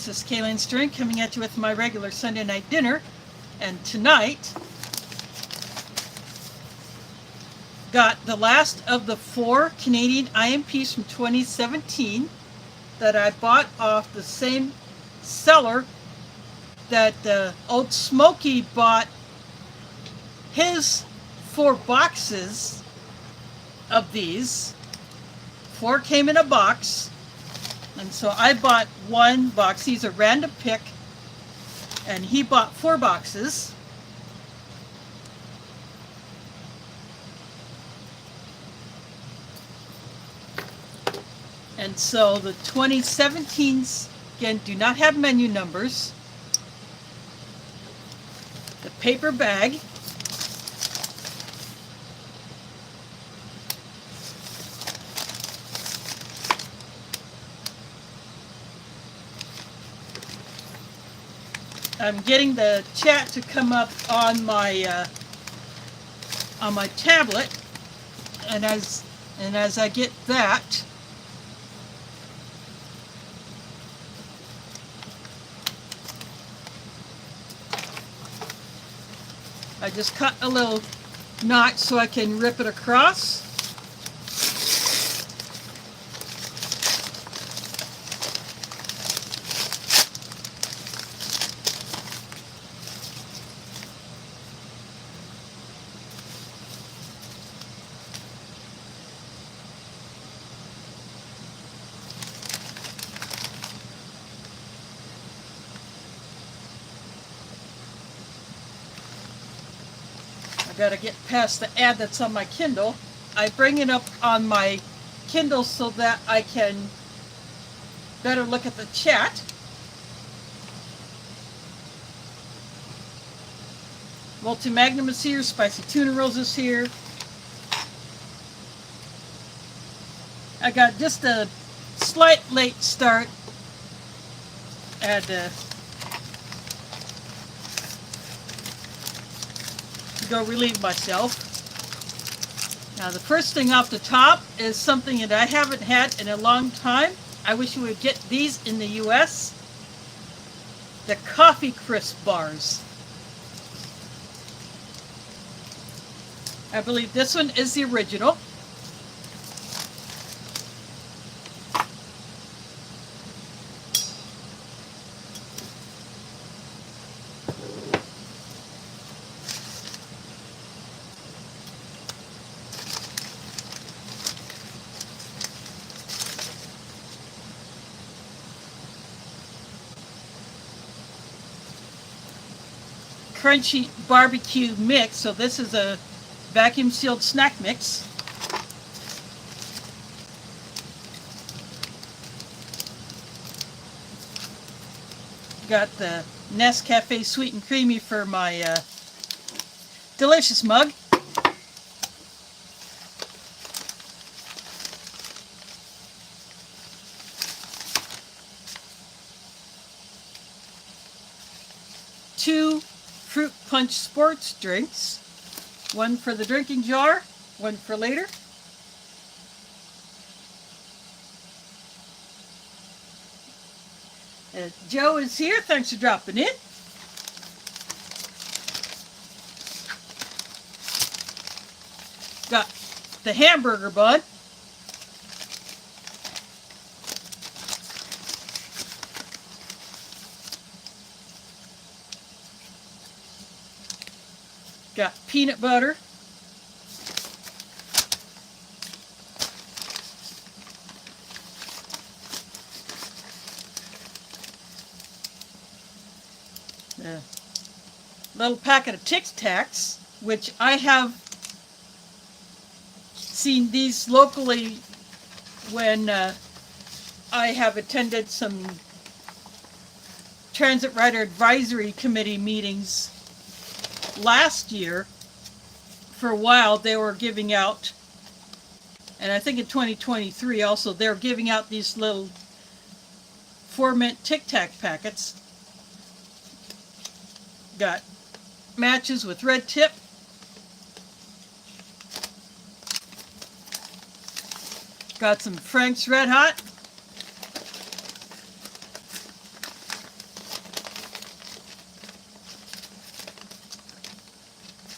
This is Kaylin String coming at you with my regular Sunday night dinner. And tonight, got the last of the 4 Canadian IMPs from 2017 that I bought off the same seller that Old Smoky bought his 4 boxes of these. 4 came in a box, and so I bought 1 box. He's a random pick, and he bought 4 boxes. And so the 2017s, again, do not have menu numbers. The paper bag. I'm getting the chat to come up on my tablet, and as I get that, I just cut a little notch so I can rip it across. Got to get past the ad that's on my Kindle. I bring it up on my Kindle so that I can better look at the chat. Multi-Magnum is here, Spicy Tuna Rolls is here. I got just a slight late start and go relieve myself. Now the first thing off the top is something that I haven't had in a long time. I wish we would get these in the US. The Coffee Crisp bars. I believe this one is the original. Crunchy barbecue mix. So this is a vacuum sealed snack mix. Got the Nescafe Sweet and Creamy for my delicious mug. Two Fruit Punch sports drinks. One for the drinking jar, one for later. Joe is here. Thanks for dropping in. Got the hamburger bun. Got peanut butter. A little packet of Tic Tacs, which I have seen these locally when I have attended some Transit Rider Advisory Committee meetings last year. For a while they were giving out, and I think in 2023 also, they're giving out these little 4-mint Tic Tac packets. Got matches with red tip. Got some Frank's Red Hot.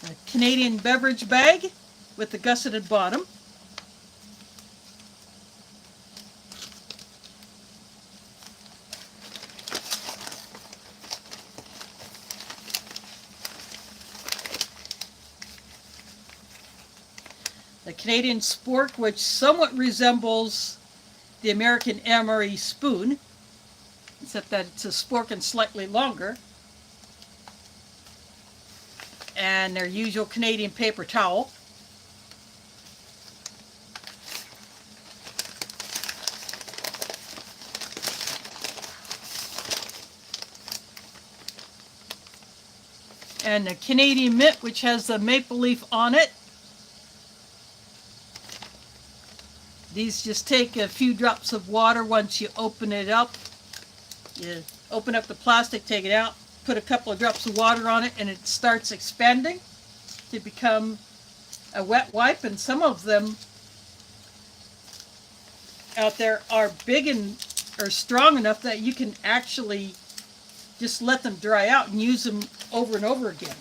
A Canadian beverage bag with the gusseted bottom. The Canadian spork, which somewhat resembles the American emery spoon, except that it's a spork and slightly longer. And their usual Canadian paper towel. And the Canadian mint, which has the maple leaf on it. These just take a few drops of water once you open it up. You open up the plastic, take it out, put a couple of drops of water on it, and it starts expanding to become a wet wipe. And some of them out there are big and are strong enough that you can actually just let them dry out and use them over and over again.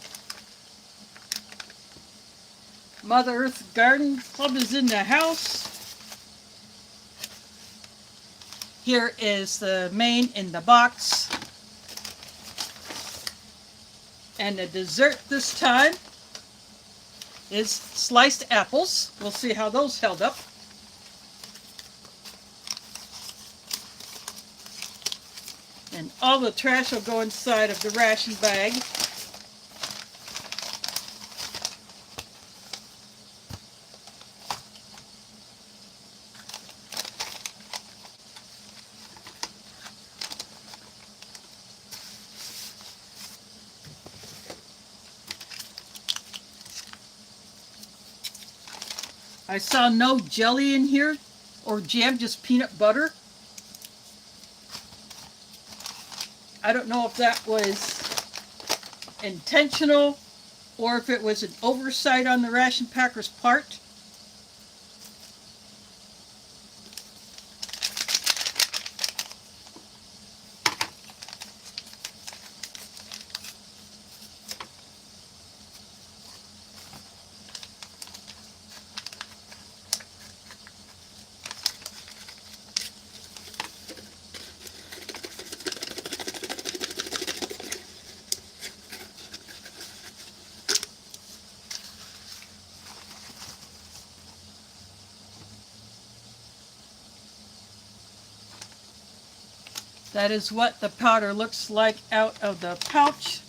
Mother Earth Garden Club is in the house. Here is the main in the box. And the dessert this time is sliced apples. We'll see how those held up. And all the trash will go inside of the ration bag. I saw no jelly in here or jam, just peanut butter. I don't know if that was intentional or if it was an oversight on the ration packer's part. That is what the powder looks like out of the pouch.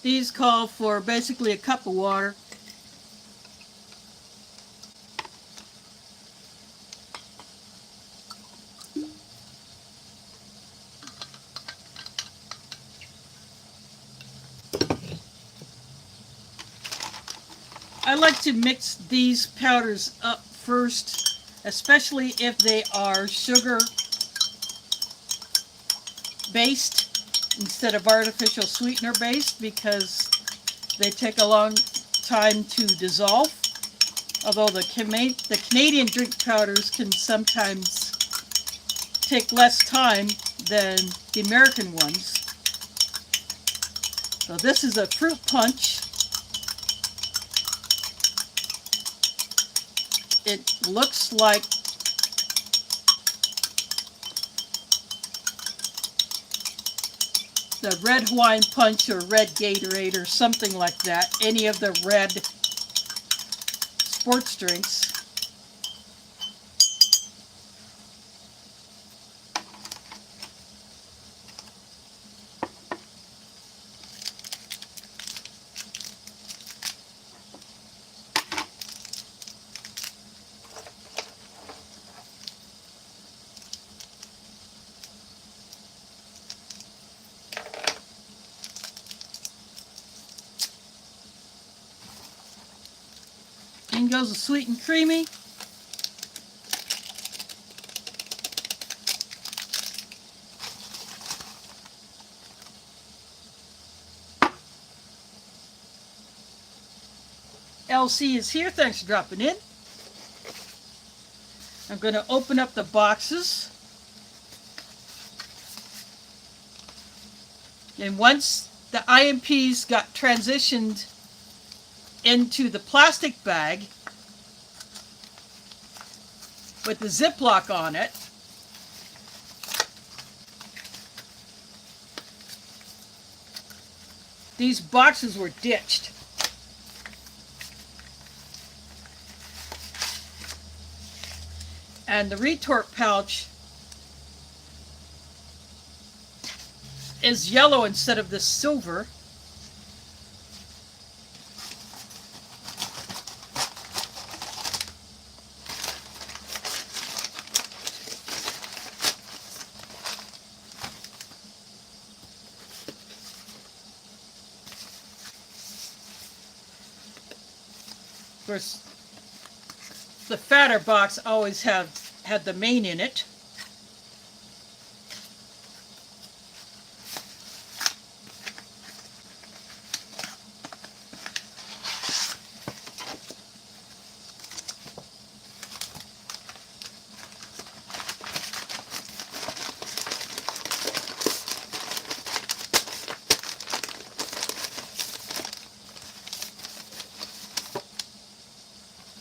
These call for basically a cup of water. I like to mix these powders up first, especially if they are sugar based instead of artificial sweetener based, because they take a long time to dissolve. Although the Canadian drink powders can sometimes take less time than the American ones. So this is a fruit punch. It looks like the red Hawaiian Punch or red Gatorade or something like that. Any of the red sports drinks. In goes the sweet and creamy. LC is here. Thanks for dropping in. I'm going to open up the boxes. And once the IMPs got transitioned into the plastic bag with the Ziploc on it, these boxes were ditched. And the retort pouch is yellow instead of the silver. Of course, the fatter box always had the main in it.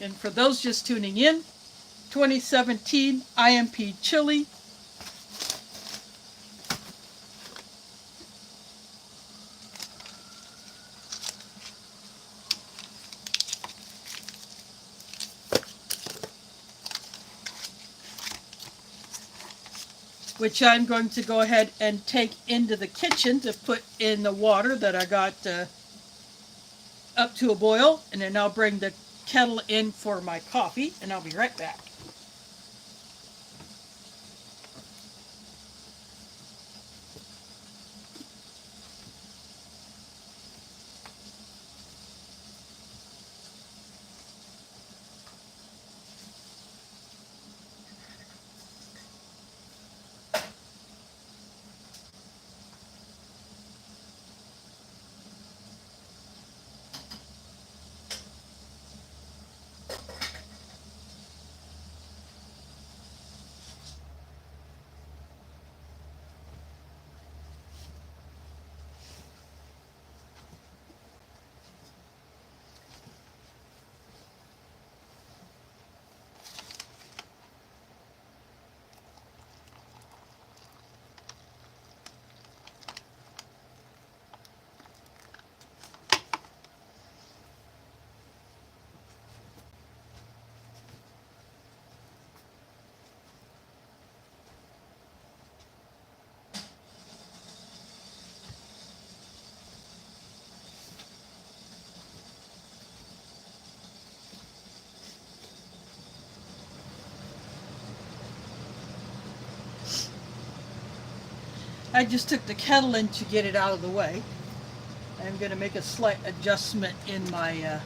And for those just tuning in, 2017 IMP chili. Which I'm going to go ahead and take into the kitchen to put in the water that I got up to a boil, and then I'll bring the kettle in for my coffee, and I'll be right back. I just took the kettle in to get it out of the way. I'm going to make a slight adjustment in my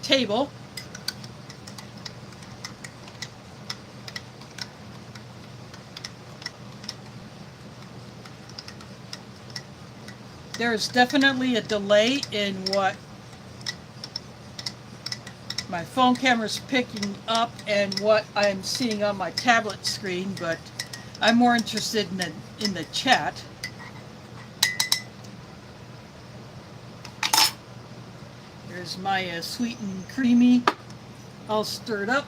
table. There is definitely a delay in what my phone camera is picking up and what I'm seeing on my tablet screen, but I'm more interested in the chat. There's my sweet and creamy, all stirred up.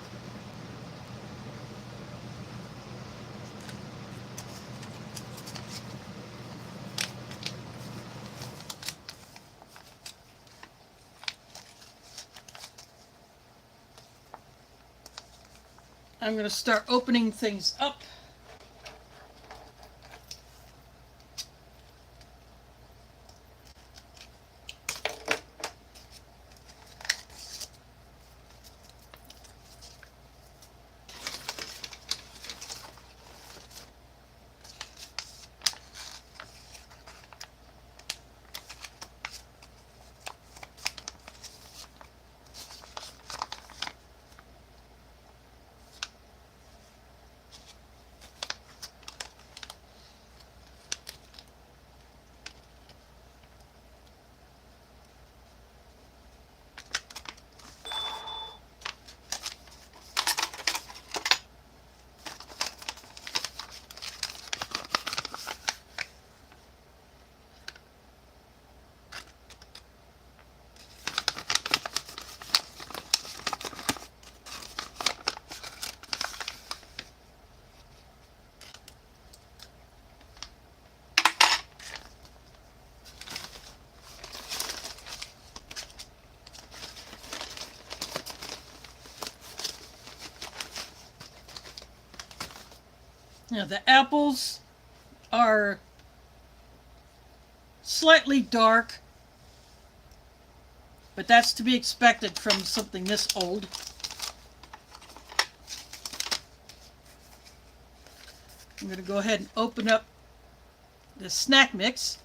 I'm going to start opening things up. Now the apples are slightly dark, but that's to be expected from something this old. I'm going to go ahead and open up the snack mix.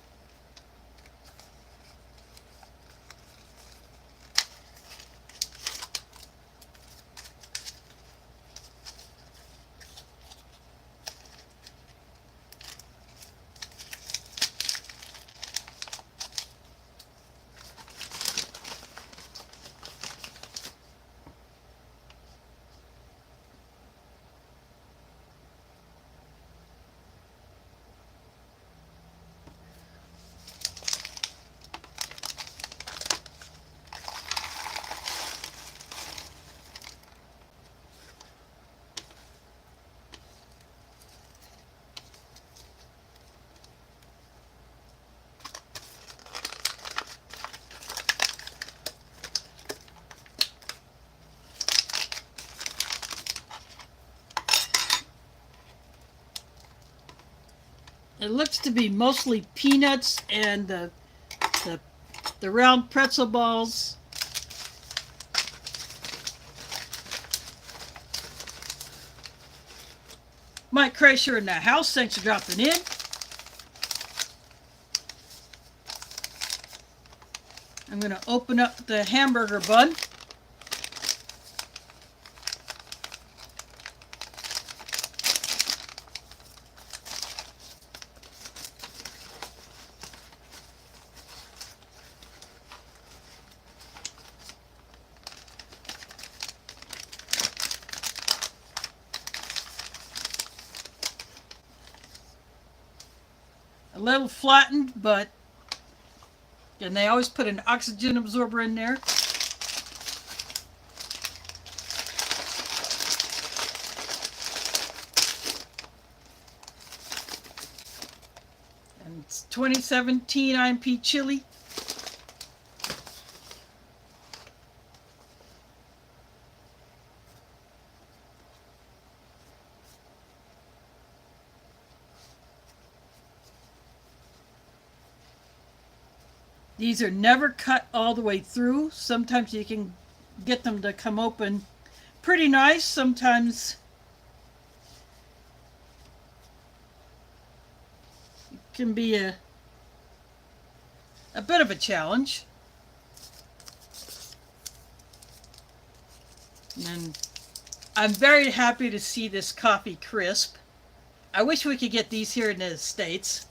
It looks to be mostly peanuts and the round pretzel balls. Mike Kreischer in the house, thanks for dropping in. I'm going to open up the hamburger bun. A little flattened, but and they always put an oxygen absorber in there. And it's 2017 IMP chili. These are never cut all the way through. Sometimes you can get them to come open pretty nice. Sometimes it can be a bit of a challenge. And I'm very happy to see this coffee crisp. I wish we could get these here in the States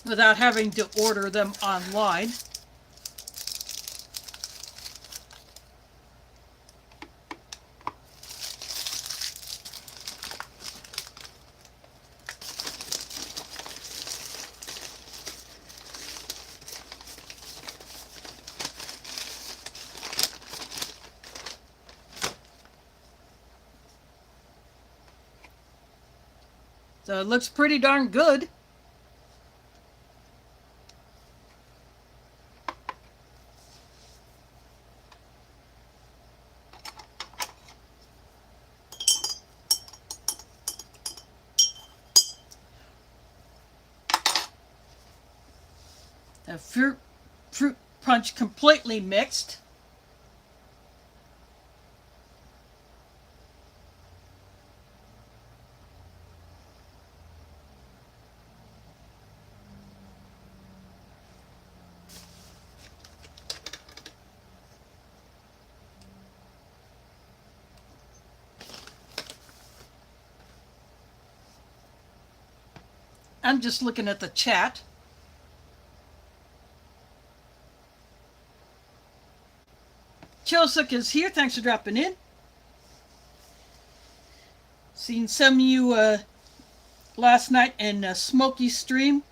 without having to order them online. So it looks pretty darn good. The fruit punch completely mixed. I'm just looking at the chat. Chosuk is here. Thanks for dropping in. Seen some of you last night in Smoky Stream.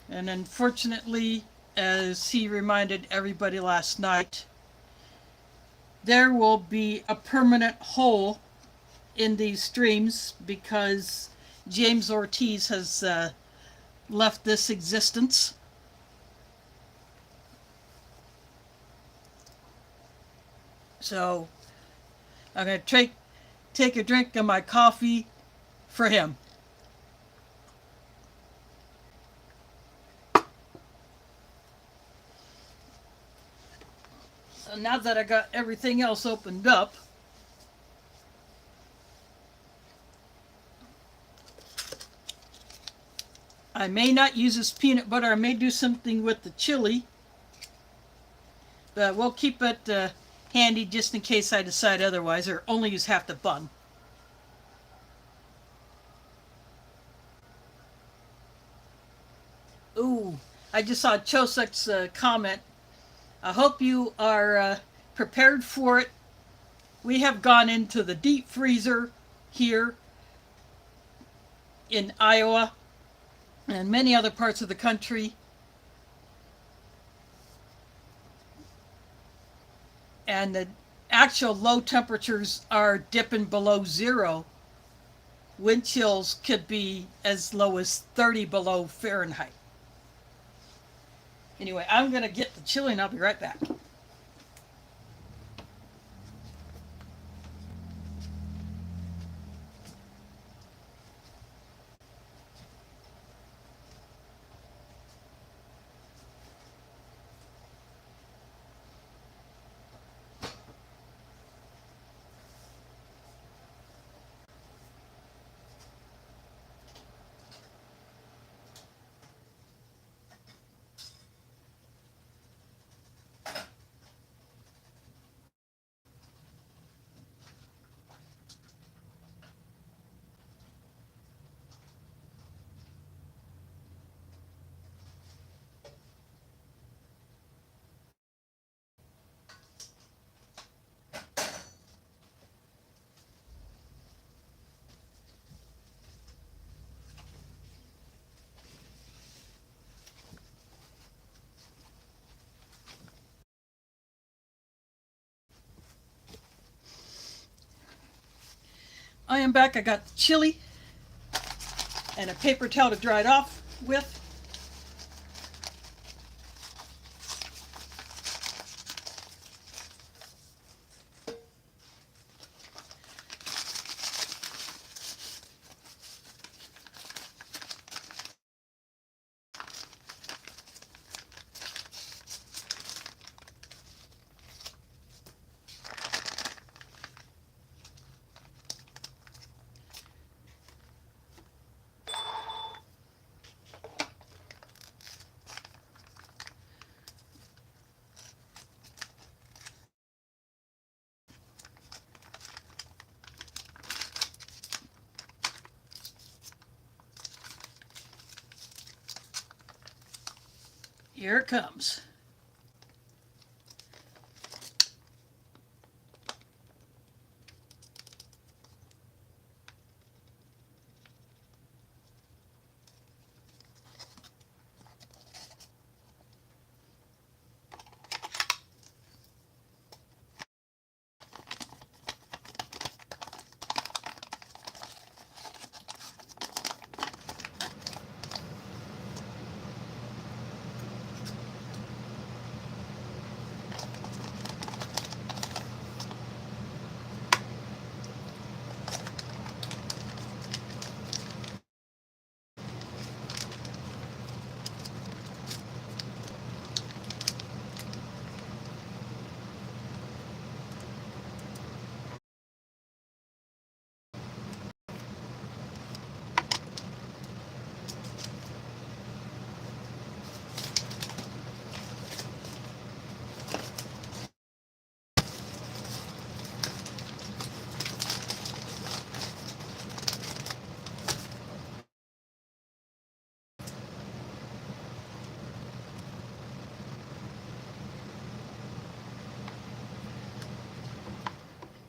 And unfortunately, as he reminded everybody last night, there will be a permanent hole in these streams because James Ortiz has left this existence. So I'm going to take a drink of my coffee for him. So now that I got everything else opened up, I may not use this peanut butter. I may do something with the chili, but we'll keep it handy just in case I decide otherwise, or only use half the bun. Ooh, I just saw Chosek's comment. I hope you are prepared for it. We have gone into the deep freezer here in Iowa and many other parts of the country. And the actual low temperatures are dipping below zero. Wind chills could be as low as 30 below Fahrenheit. Anyway, I'm going to get the chili and I'll be right back. I am back. I got the chili and a paper towel to dry it off with. Here it comes.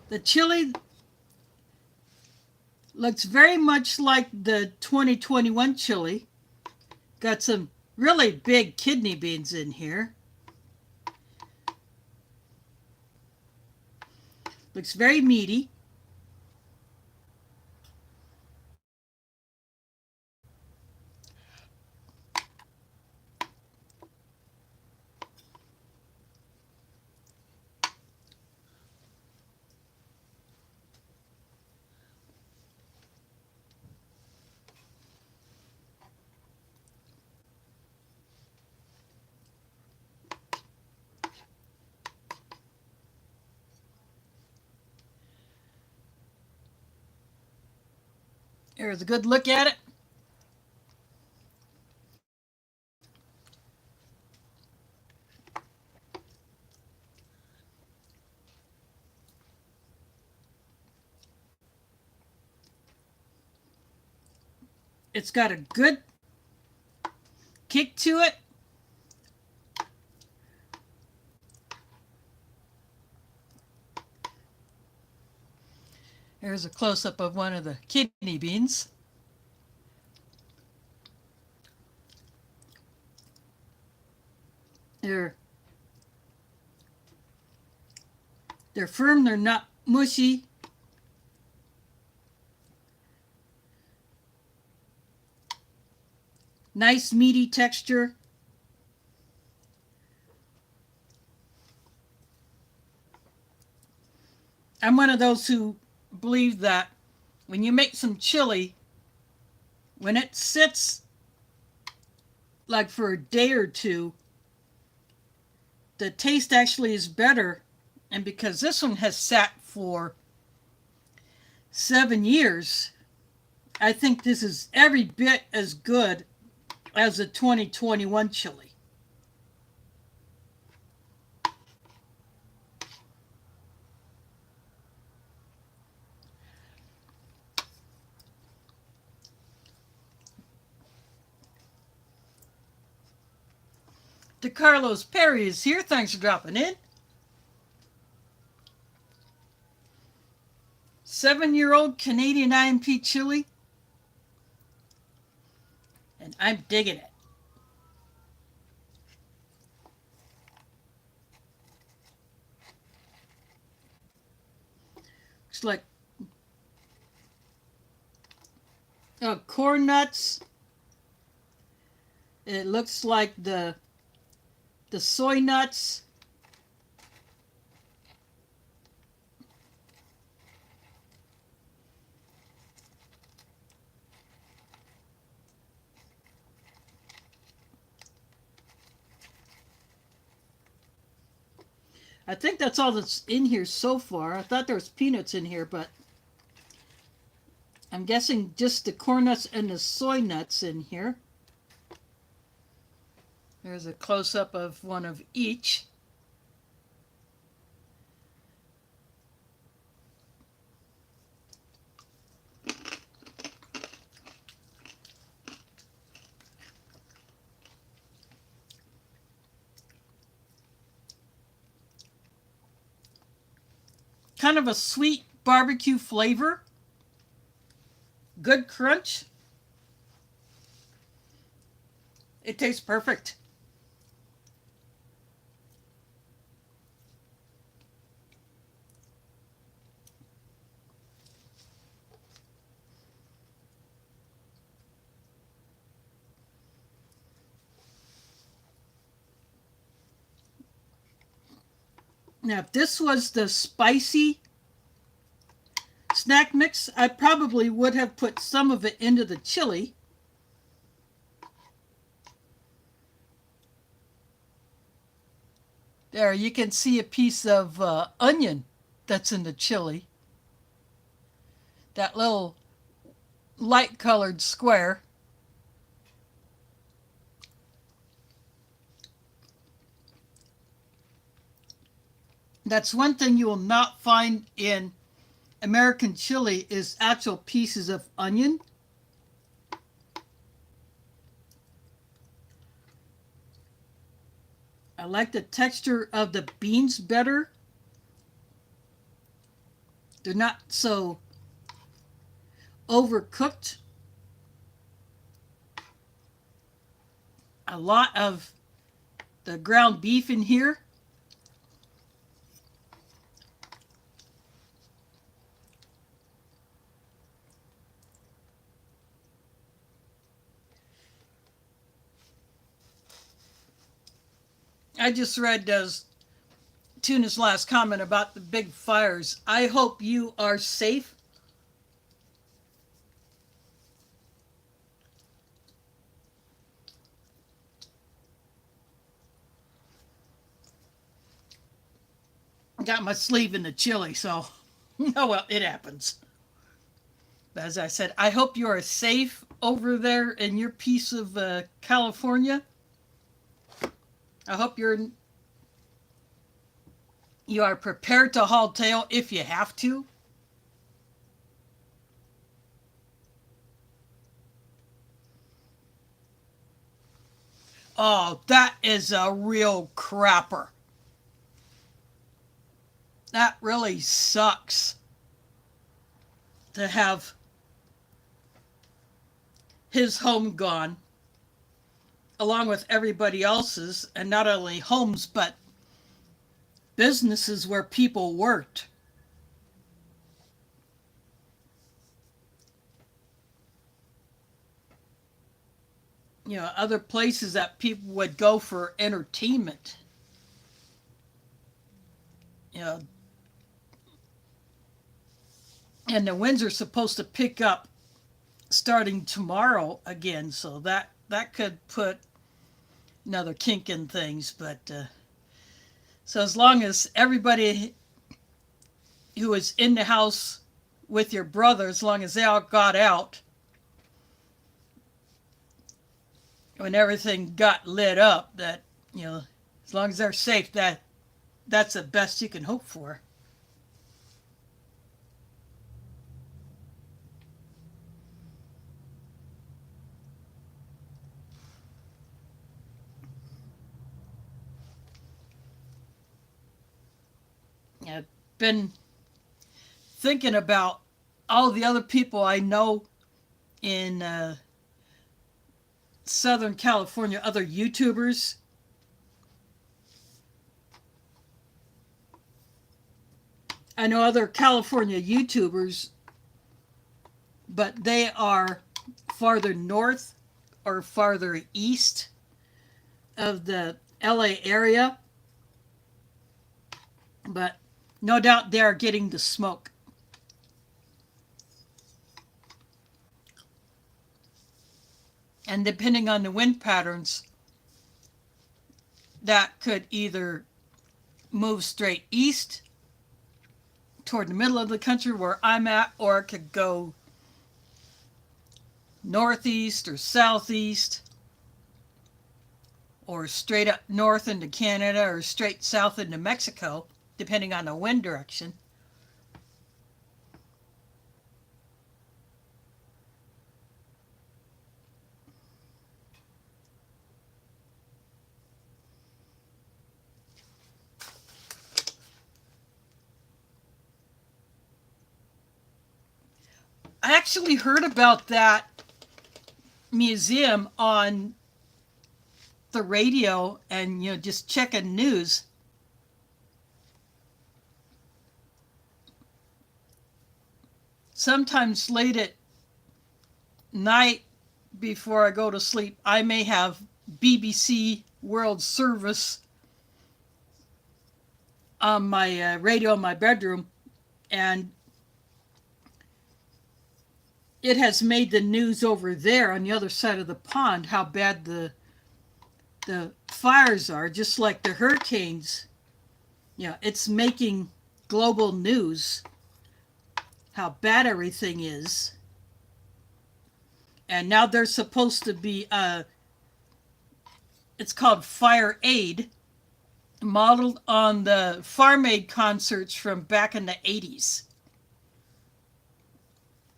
The chili looks very much like the 2021 chili. Got some really big kidney beans in here. Looks very meaty. Here's a good look at it. It's got a good kick to it. Here's a close-up of one of the kidney beans. They're they're firm, they're not mushy. Nice meaty texture. I'm one of those who believe that when you make some chili, when it sits like for a day or two, the taste actually is better. And because this one has sat for 7 years, I think this is every bit as good as the 2021 chili. DeCarlos Perry is here. Thanks for dropping in. 7-year-old Canadian IMP chili, and I'm digging it. Looks like corn nuts. It looks like the soy nuts. I think that's all that's in here so far. I thought there was peanuts in here, but I'm guessing just the corn nuts and the soy nuts in here. There's a close-up of one of each. Kind of a sweet barbecue flavor. Good crunch. It tastes perfect. Now, if this was the spicy snack mix, I probably would have put some of it into the chili. There, you can see a piece of onion that's in the chili. That little light colored square. That's one thing you will not find in American chili is actual pieces of onion. I like the texture of the beans better. They're not so overcooked. A lot of the ground beef in here. I just read Tuna's last comment about the big fires. I hope you are safe. Got my sleeve in the chili, so oh well, it happens. As I said, I hope you are safe over there in your piece of California. I hope you are prepared to haul tail if you have to. Oh, that is a real crapper. That really sucks to have his home gone along with everybody else's, and not only homes but businesses where people worked. You know, other places that people would go for entertainment. You know, and the winds are supposed to pick up starting tomorrow again, so that could put another kink in things. But so as long as everybody who was in the house with your brother, as long as they all got out when everything got lit up, that, you know, as long as they're safe, that's the best you can hope for. I've been thinking about all the other people I know in Southern California, other YouTubers. I know other California YouTubers, but they are farther north or farther east of the LA area. But no doubt they are getting the smoke. And depending on the wind patterns, that could either move straight east toward the middle of the country where I'm at, or it could go northeast or southeast, or straight up north into Canada, or straight south into Mexico, depending on the wind direction. I actually heard about that museum on the radio, and just checking news. Sometimes late at night before I go to sleep, I may have BBC World Service on my radio in my bedroom, and it has made the news over there on the other side of the pond how bad the fires are, just like the hurricanes. It's making global news how bad everything is. And now there's supposed to be it's called Fire Aid, modeled on the Farm Aid concerts from back in the 80s,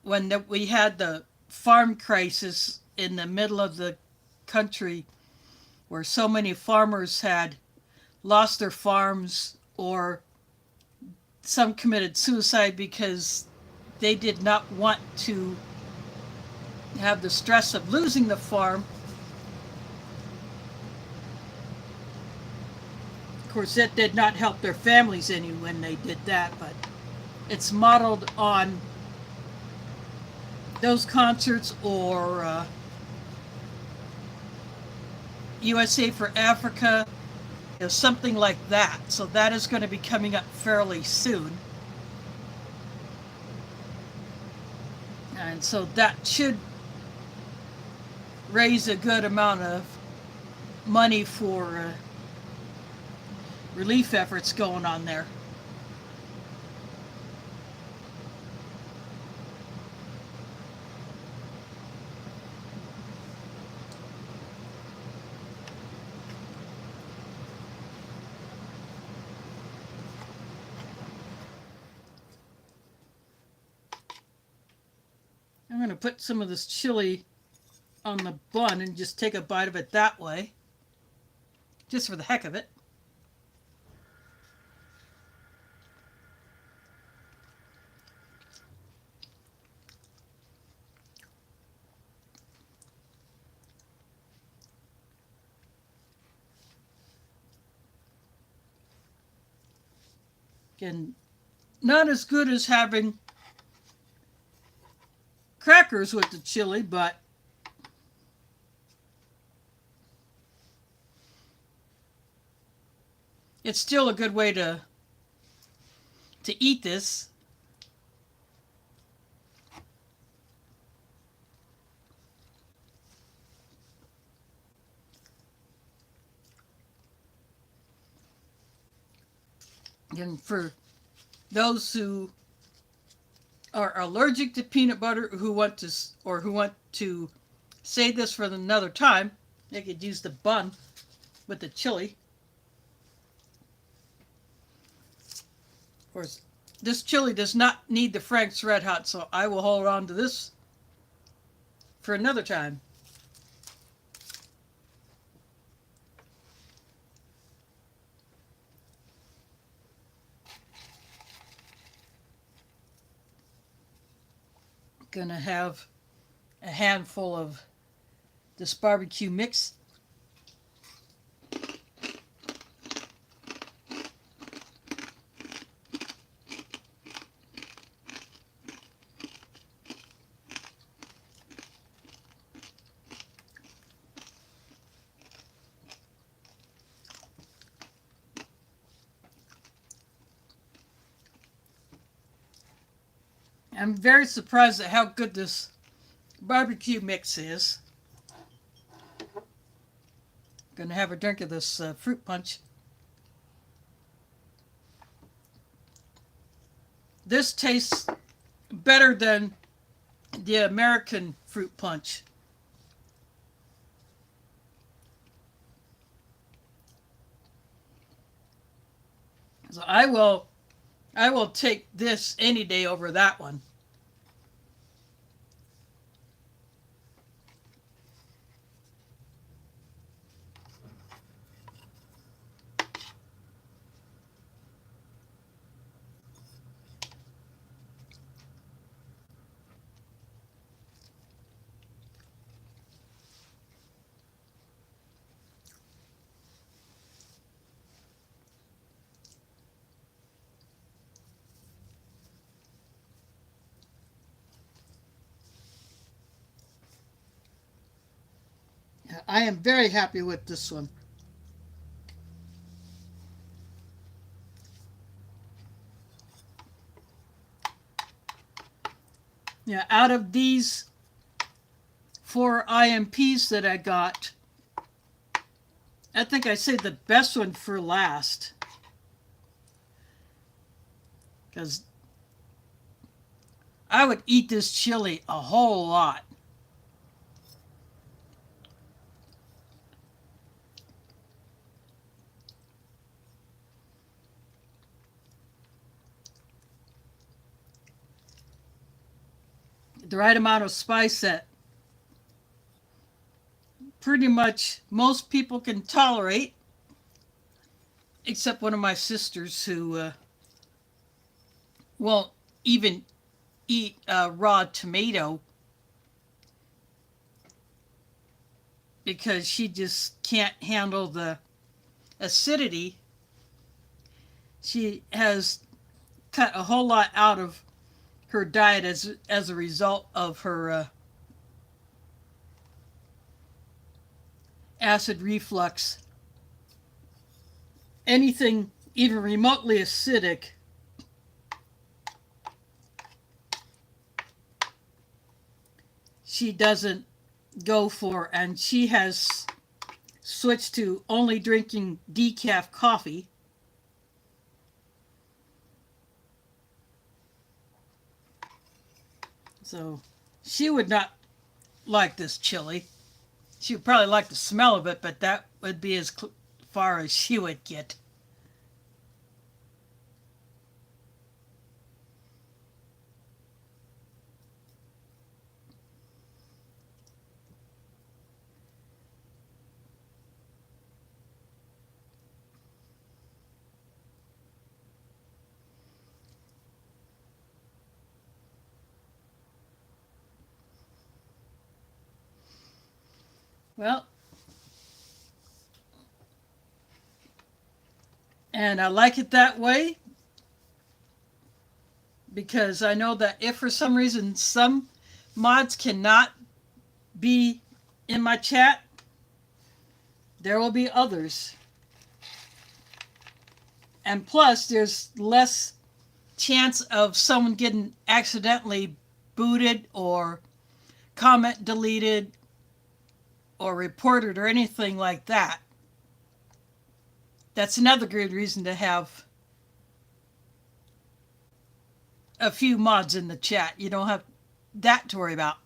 when we had the farm crisis in the middle of the country, where so many farmers had lost their farms, or some committed suicide because they did not want to have the stress of losing the farm. Of course, that did not help their families any when they did that, but it's modeled on those concerts, or USA for Africa, something like that. So that is going to be coming up fairly soon. And so that should raise a good amount of money for relief efforts going on there. I'm going to put some of this chili on the bun and just take a bite of it that way, just for the heck of it. Again, not as good as having crackers with the chili, but it's still a good way to eat this. And for those who are allergic to peanut butter, who want to save this for another time, they could use the bun with the chili. Of course, this chili does not need the Frank's Red Hot, so I will hold on to this for another time. Gonna have a handful of this barbecue mix. I'm very surprised at how good this barbecue mix is. Gonna have a drink of this fruit punch. This tastes better than the American fruit punch. So I will take this any day over that one. I am very happy with this one. Yeah, out of these 4 IMPs that I got, I think I saved the best one for last. Because I would eat this chili a whole lot. The right amount of spice that pretty much most people can tolerate, except one of my sisters who won't even eat raw tomato because she just can't handle the acidity. She has cut a whole lot out of her diet as a result of her acid reflux. Anything even remotely acidic she doesn't go for, and she has switched to only drinking decaf coffee. So she would not like this chili. She would probably like the smell of it, but that would be as far as she would get. Well, and I like it that way because I know that if for some reason some mods cannot be in my chat, there will be others. And plus, there's less chance of someone getting accidentally booted or comment deleted or reported or anything like that. That's another good reason to have a few mods in the chat. You don't have that to worry about.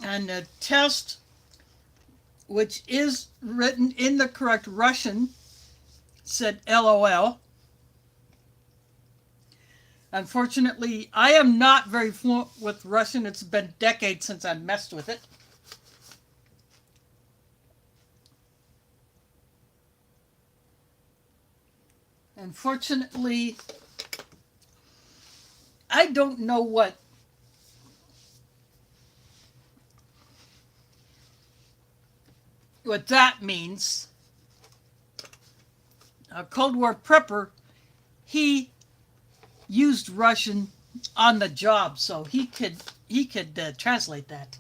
And the test, which is written in the correct Russian, said LOL. Unfortunately, I am not very fluent with Russian. It's been decades since I messed with it. Unfortunately, I don't know what that means. A Cold War prepper, he used Russian on the job, so he could translate that.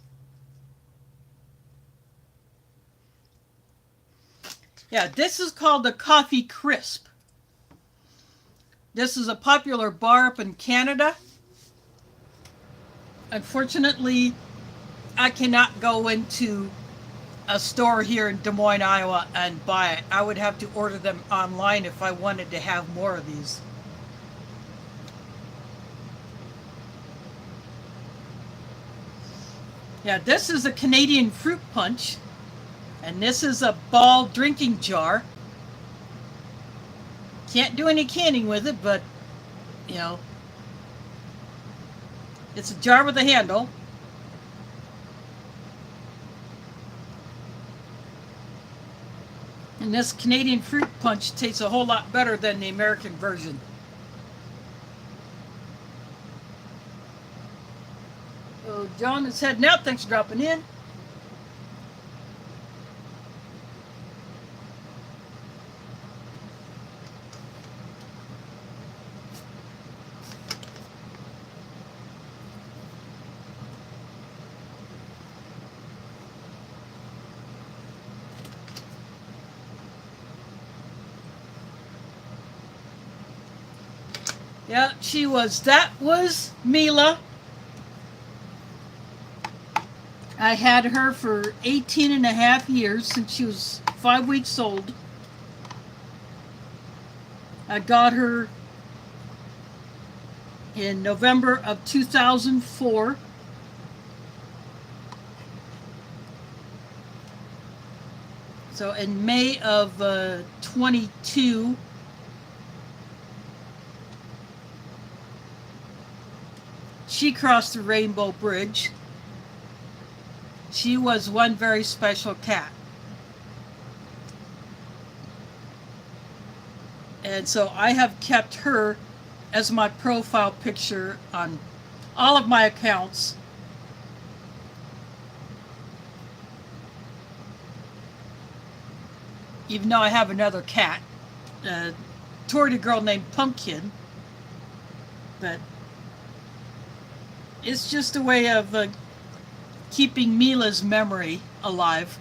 Yeah, this is called the Coffee Crisp. This is a popular bar up in Canada. Unfortunately, I cannot go into a store here in Des Moines, Iowa and buy it. I would have to order them online if I wanted to have more of these. Yeah, this is a Canadian fruit punch, and this is a ball drinking jar. Can't do any canning with it, but, you know, it's a jar with a handle. And this Canadian fruit punch tastes a whole lot better than the American version. So John is heading out. Thanks for dropping in. Yeah, that was Mila. I had her for 18 and a half years since she was 5 weeks old. I got her in November of 2004. So in May of 22, she crossed the Rainbow Bridge. She was one very special cat. And so I have kept her as my profile picture on all of my accounts. Even though I have another cat, toward a girl named Pumpkin. But it's just a way of keeping Mila's memory alive.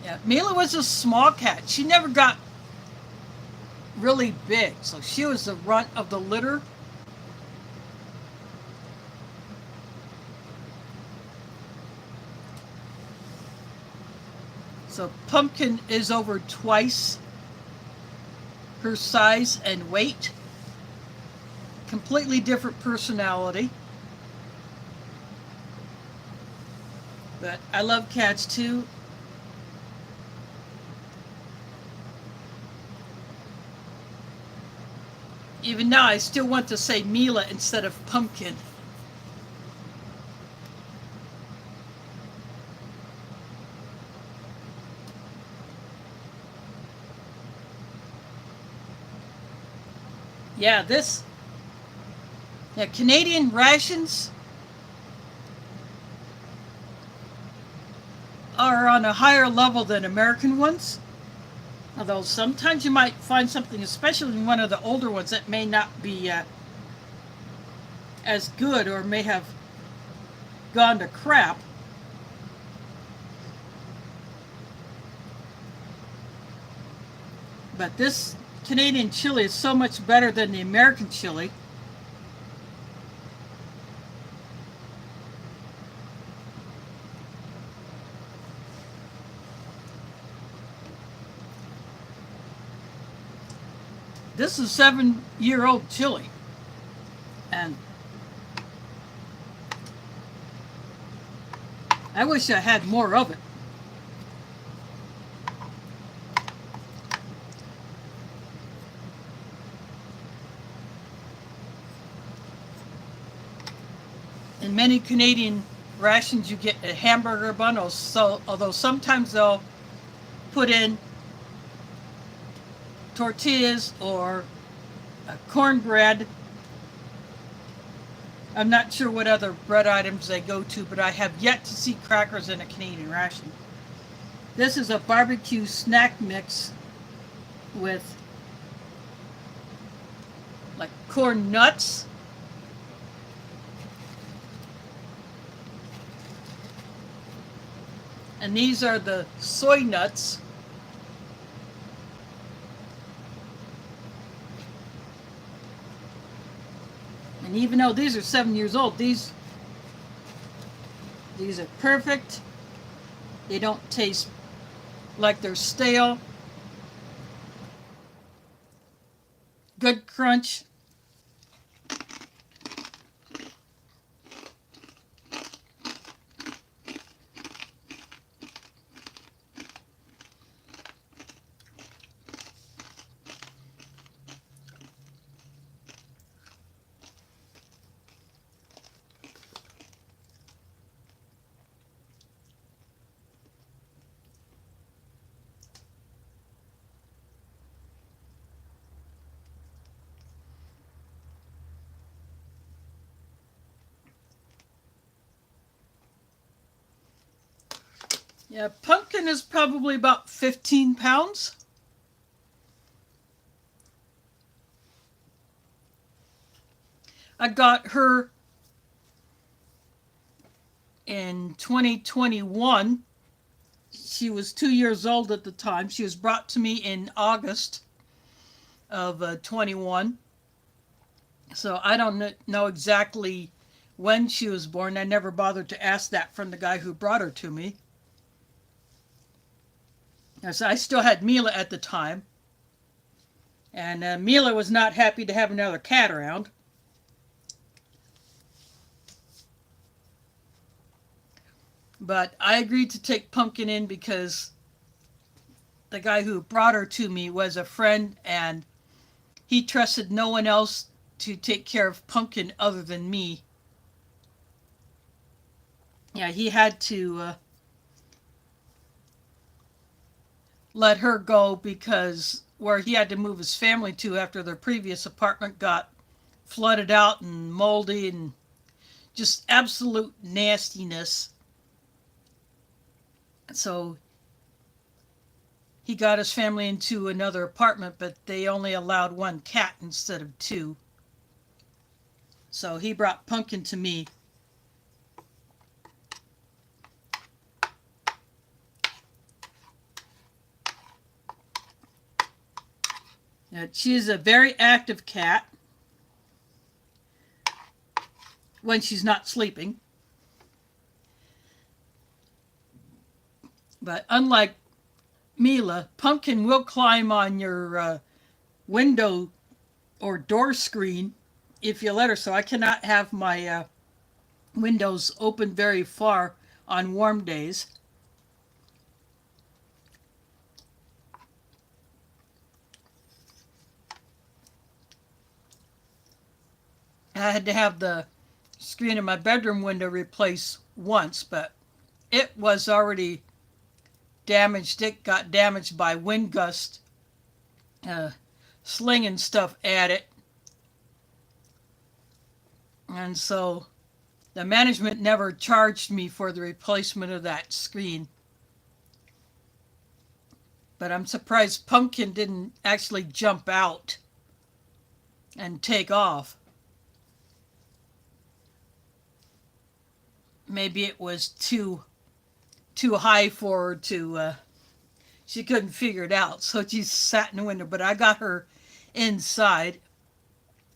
Yeah, Mila was a small cat. She never got really big, so she was the runt of the litter. So Pumpkin is over twice her size and weight. Completely different personality. But I love cats too. Even now, I still want to say Mila instead of Pumpkin. Yeah, Canadian rations are on a higher level than American ones. Although sometimes you might find something, especially in one of the older ones, that may not be as good or may have gone to crap. But this Canadian chili is so much better than the American chili. This is 7-year-old chili. And I wish I had more of it. In many Canadian rations, you get a hamburger bun, so although sometimes they'll put in tortillas or cornbread. I'm not sure what other bread items they go to, but I have yet to see crackers in a Canadian ration. This is a barbecue snack mix with like corn nuts, and these are the soy nuts. And even though these are 7 years old, these are perfect. They don't taste like they're stale. Good crunch. Yeah, pumpkin is probably about 15 pounds. I got her in 2021. She was 2 years old at the time. She was brought to me in August of 21. So I don't know exactly when she was born. I never bothered to ask that from the guy who brought her to me. So I still had Mila at the time. And Mila was not happy to have another cat around. But I agreed to take Pumpkin in because the guy who brought her to me was a friend and he trusted no one else to take care of Pumpkin other than me. Yeah, he had to let her go because where he had to move his family to after their previous apartment got flooded out and moldy and just absolute nastiness. So he got his family into another apartment, but they only allowed one cat instead of two. So he brought Pumpkin to me. She is a very active cat when she's not sleeping. But unlike Mila, Pumpkin will climb on your window or door screen if you let her. So I cannot have my windows open very far on warm days. I had to have the screen in my bedroom window replaced once, but it was already damaged. It got damaged by wind gust, slinging stuff at it. And so the management never charged me for the replacement of that screen. But I'm surprised Pumpkin didn't actually jump out and take off. Maybe it was too high for her to, she couldn't figure it out. So she sat in the window, but I got her inside.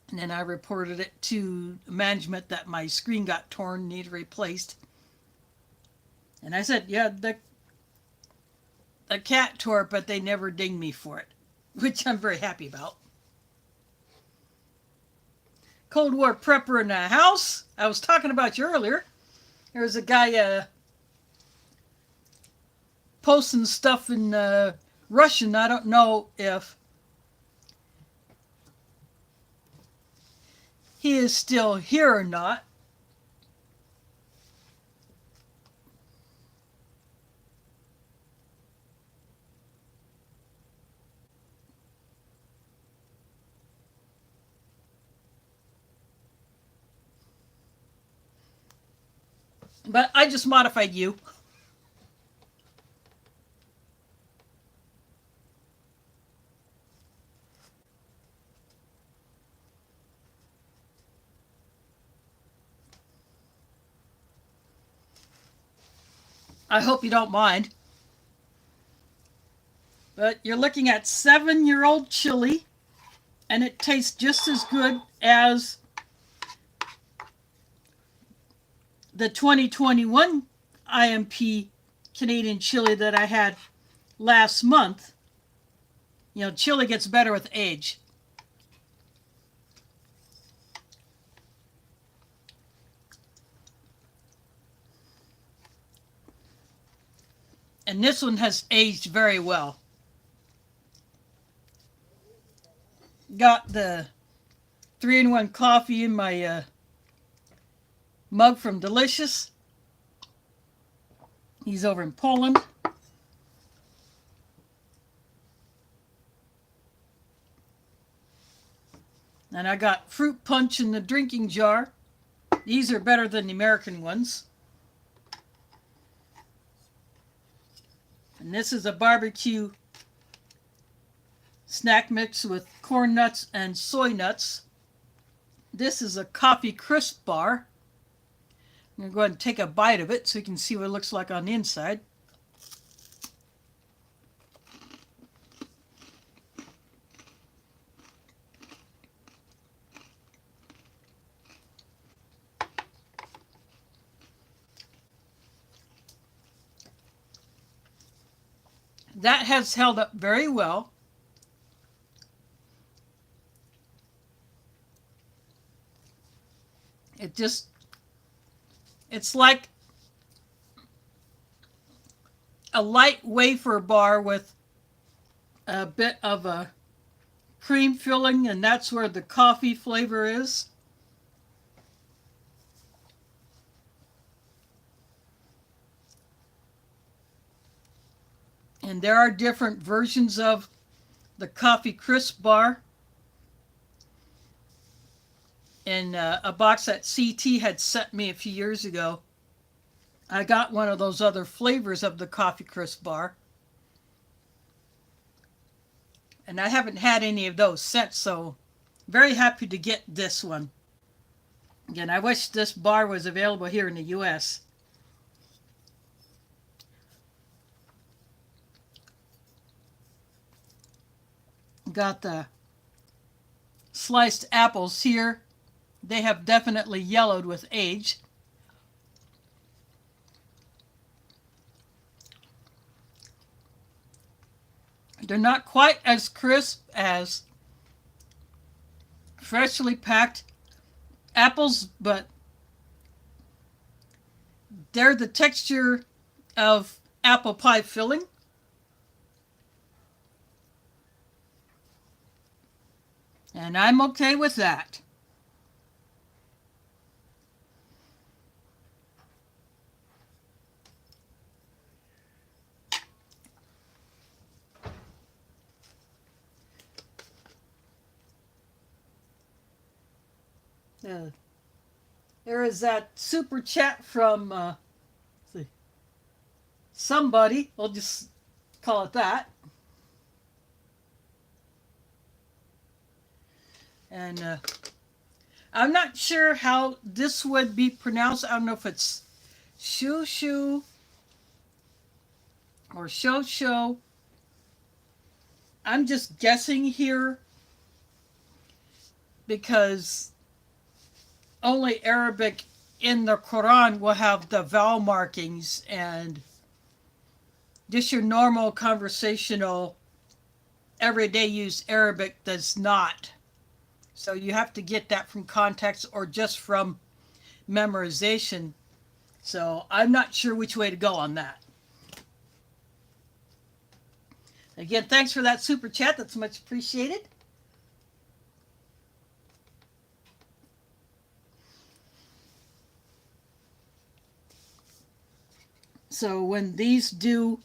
And then I reported it to management that my screen got torn, needed replaced. And I said, yeah, the cat tore it, but they never dinged me for it, which I'm very happy about. Cold War prepper in the house. I was talking about you earlier. There was a guy posting stuff in Russian. I don't know if he is still here or not. But I just modified you. I hope you don't mind. But you're looking at 7-year-old chili, and it tastes just as good as the 2021 IMP Canadian chili that I had last month. You know, chili gets better with age. And this one has aged very well. Got the 3-in-1 coffee in my mug from Delicious. He's over in Poland. And I got fruit punch in the drinking jar. These are better than the American ones. And this is a barbecue snack mix with corn nuts and soy nuts. This is a coffee crisp bar. I'm going to go ahead and take a bite of it so you can see what it looks like on the inside. That has held up very well. It's like a light wafer bar with a bit of a cream filling, and that's where the coffee flavor is. And there are different versions of the coffee crisp bar. In a box that CT had sent me a few years ago, I got one of those other flavors of the coffee crisp bar. And I haven't had any of those since, so very happy to get this one. Again, I wish this bar was available here in the US. Got the sliced apples here. They have definitely yellowed with age. They're not quite as crisp as freshly packed apples, but they're the texture of apple pie filling. And I'm okay with that. Uh, there is that super chat from somebody. We'll just call it that. And I'm not sure how this would be pronounced. I don't know if it's shoo shoo or show show. I'm just guessing here because only Arabic in the Quran will have the vowel markings, and just your normal conversational everyday use Arabic does not. So you have to get that from context or just from memorization. So I'm not sure which way to go on that. Again, thanks for that super chat. That's much appreciated. So when these do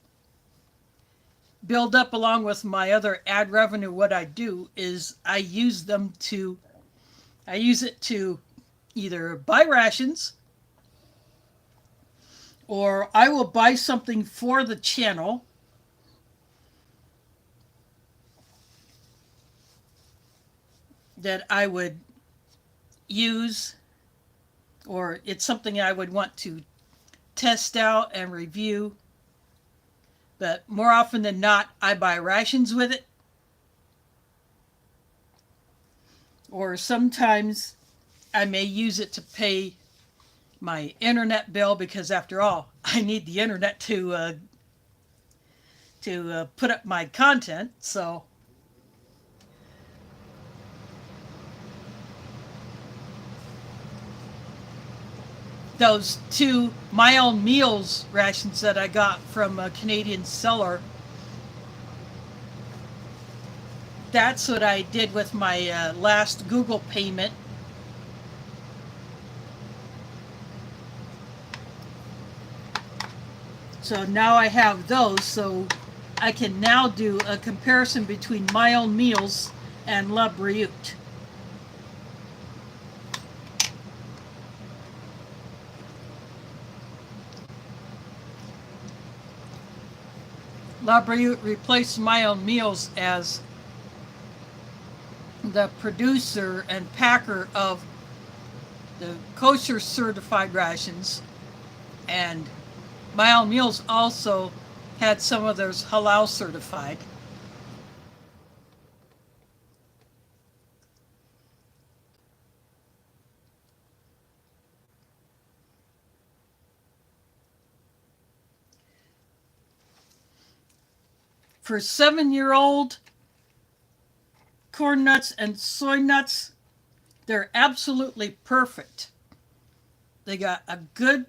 build up along with my other ad revenue, what I do is I use it to either buy rations, or I will buy something for the channel that I would use, or it's something I would want to test out and review. But more often than not, I buy rations with it. Or sometimes I may use it to pay my internet bill, because after all, I need the internet to put up my content. So those two My Own Meals rations that I got from a Canadian seller, that's what I did with my last Google payment. So now I have those, so I can now do a comparison between My Own Meals and La Brioute. La Brioute replaced My Own Meals as the producer and packer of the kosher certified rations, and My Own Meals also had some of theirs halal certified. For 7-year-old corn nuts and soy nuts, they're absolutely perfect. They got a good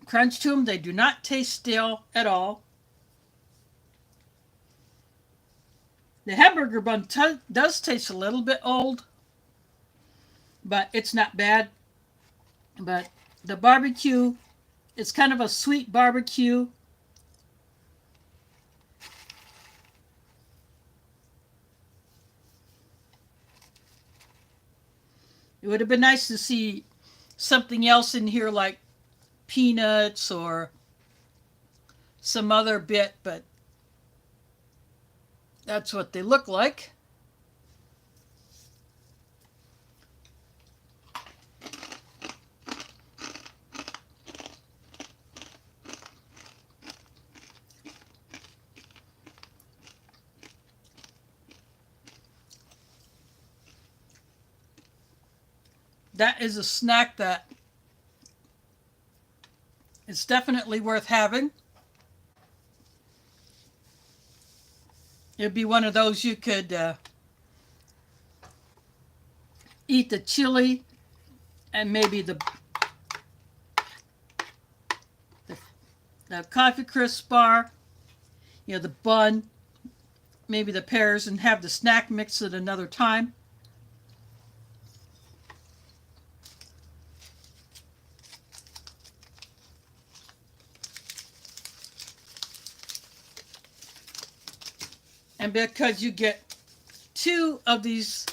crunch to them. They do not taste stale at all. The hamburger bun does taste a little bit old, but it's not bad. But the barbecue, it's kind of a sweet barbecue. It would have been nice to see something else in here like peanuts or some other bit, but that's what they look like. That is a snack that is definitely worth having. It'd be one of those you could eat the chili and maybe The coffee crisp bar, the bun, maybe the pears, and have the snack mix at another time. And because you get 2 of these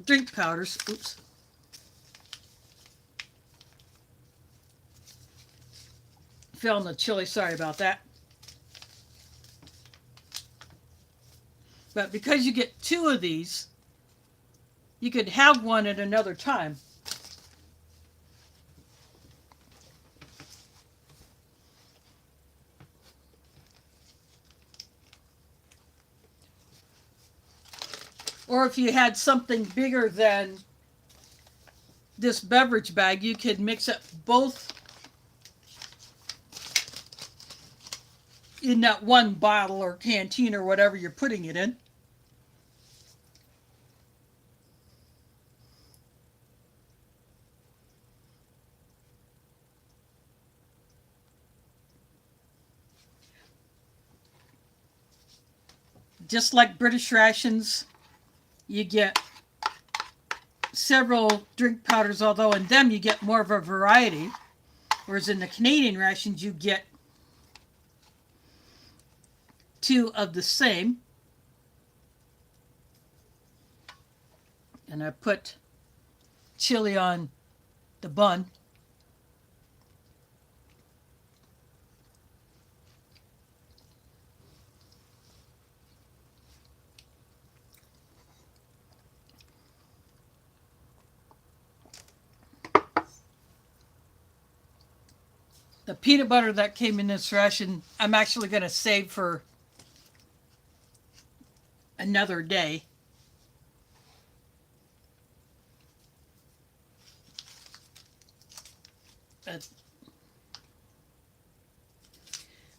drink powders, oops, fell in the chili, sorry about that. But because you get 2 of these, you could have one at another time. Or if you had something bigger than this beverage bag, you could mix up both in that one bottle or canteen or whatever you're putting it in. Just like British rations, you get several drink powders, although in them you get more of a variety, whereas in the Canadian rations you get 2 of the same. And I put chili on the bun. The peanut butter that came in this ration, I'm actually going to save for another day.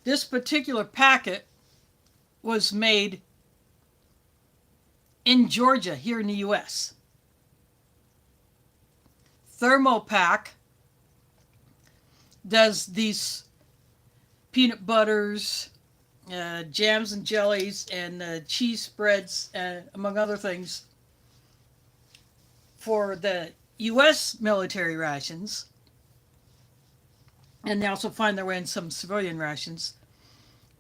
This particular packet was made in Georgia, here in the U.S. Thermopack does these peanut butters, jams and jellies, and cheese spreads, among other things, for the U.S. military rations. And they also find their way in some civilian rations.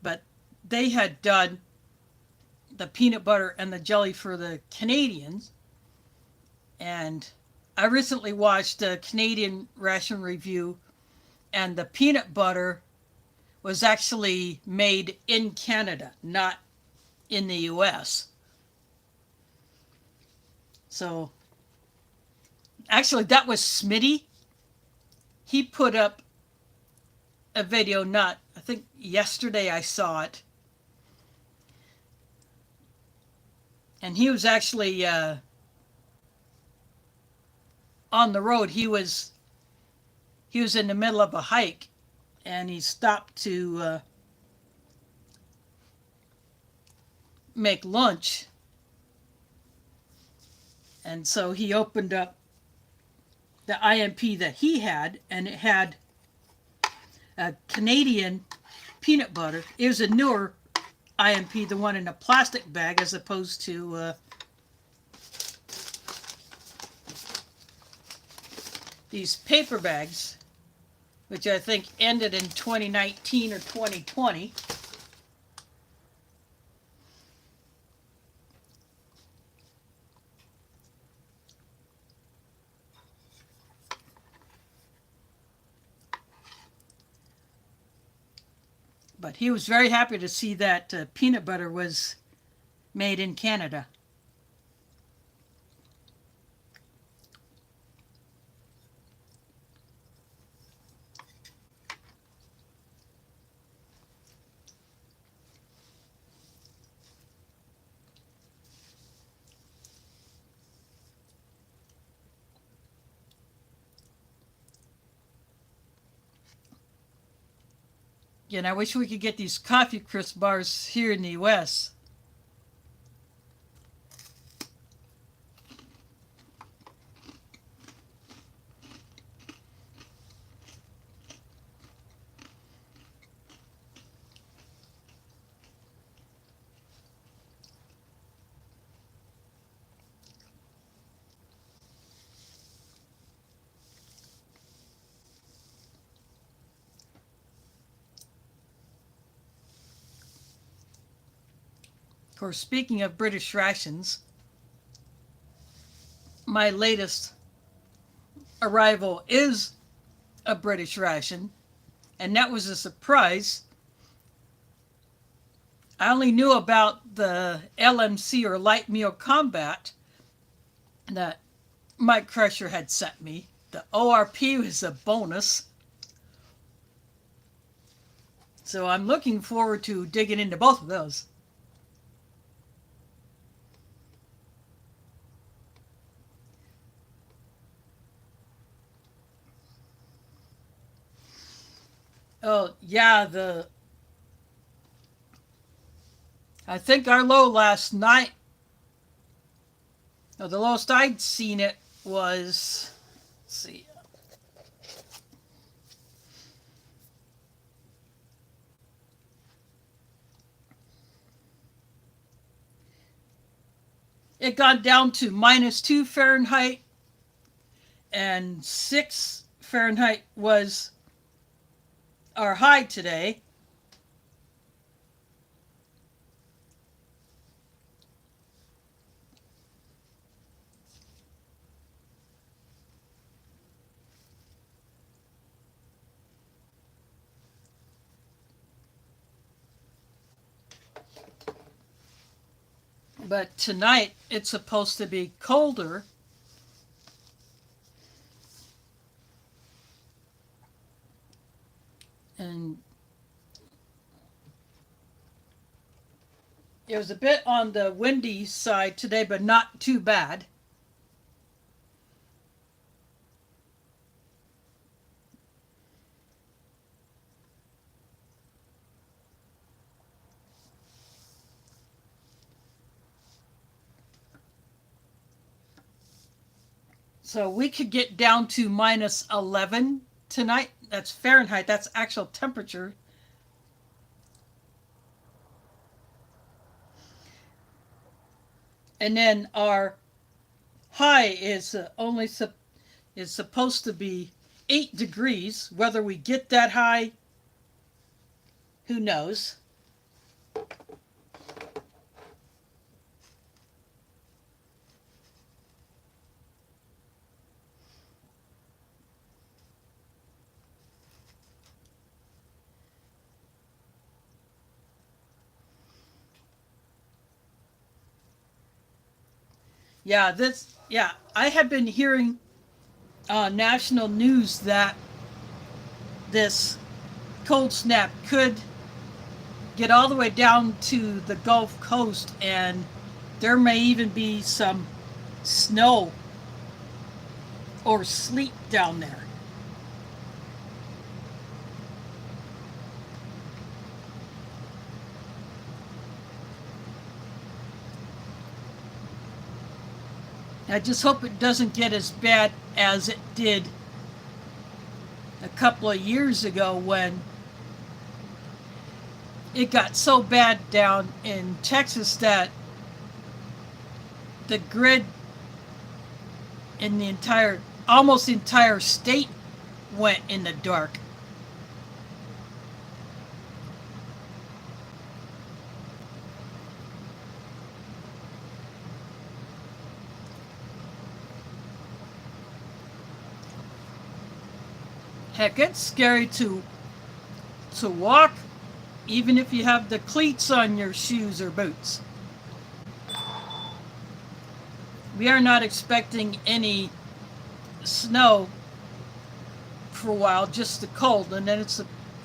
But they had done the peanut butter and the jelly for the Canadians. And I recently watched a Canadian ration review, and the peanut butter was actually made in Canada, not in the US. So, actually, that was Smitty. He put up a video, I think yesterday I saw it. And he was actually on the road. He was in the middle of a hike, and he stopped to make lunch. And so he opened up the IMP that he had, and it had a Canadian peanut butter. It was a newer IMP, the one in a plastic bag, as opposed to these paper bags, which I think ended in 2019 or 2020. But he was very happy to see that peanut butter was made in Canada. Again, I wish we could get these coffee crisp bars here in the U.S. Of course, speaking of British rations, my latest arrival is a British ration, and that was a surprise. I only knew about the LMC, or Light Meal Combat, that Mike Crusher had sent me. The ORP was a bonus. So I'm looking forward to digging into both of those. Oh, yeah, I think our low last night, the lowest I'd seen it was, let's see, it got down to -2 Fahrenheit, and 6 Fahrenheit was our high today. But tonight it's supposed to be colder. And it was a bit on the windy side today, but not too bad. So we could get down to -11 tonight. That's Fahrenheit. That's actual temperature. And then our high is is supposed to be 8 degrees. Whether we get that high, who knows? Yeah, I have been hearing national news that this cold snap could get all the way down to the Gulf Coast, and there may even be some snow or sleet down there. I just hope it doesn't get as bad as it did a couple of years ago when it got so bad down in Texas that the grid in the almost entire state went in the dark. Heck, it's scary to walk, even if you have the cleats on your shoes or boots. We are not expecting any snow for a while, just the cold, and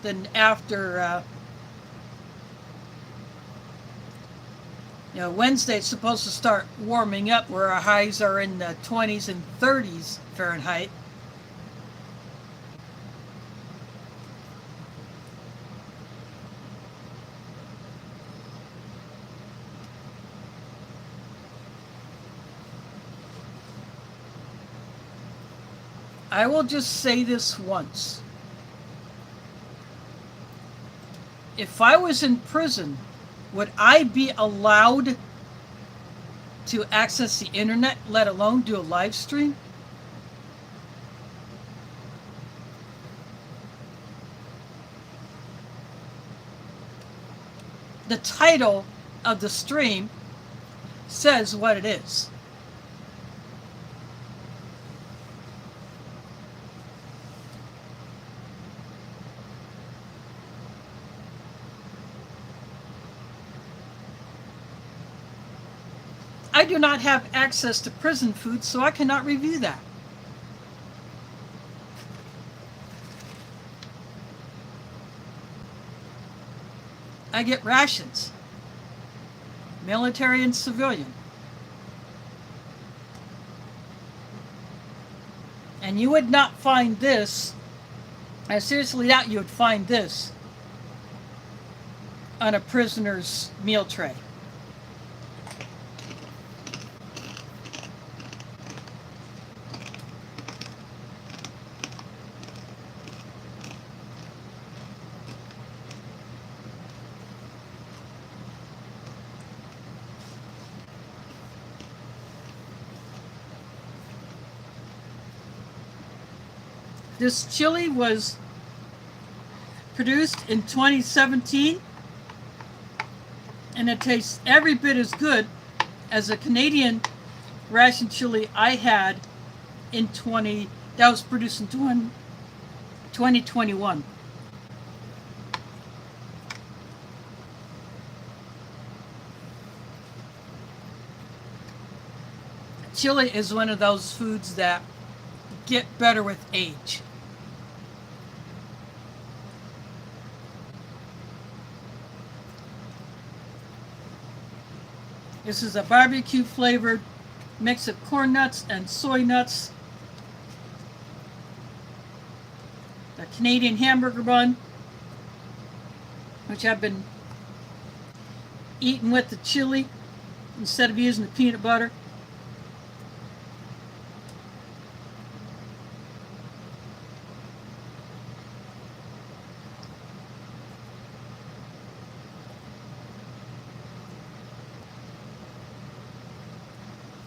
then after Wednesday it's supposed to start warming up, where our highs are in the 20s and 30s Fahrenheit. I will just say this once. If I was in prison, would I be allowed to access the internet, let alone do a live stream? The title of the stream says what it is. I do not have access to prison food, so I cannot review that. I get rations, military and civilian. And you would not find this, I seriously doubt you would find this on a prisoner's meal tray. This chili was produced in 2017, and it tastes every bit as good as a Canadian ration chili I had that was produced in 2021. Chili is one of those foods that get better with age. This is a barbecue flavored mix of corn nuts and soy nuts. A Canadian hamburger bun, which I've been eating with the chili instead of using the peanut butter.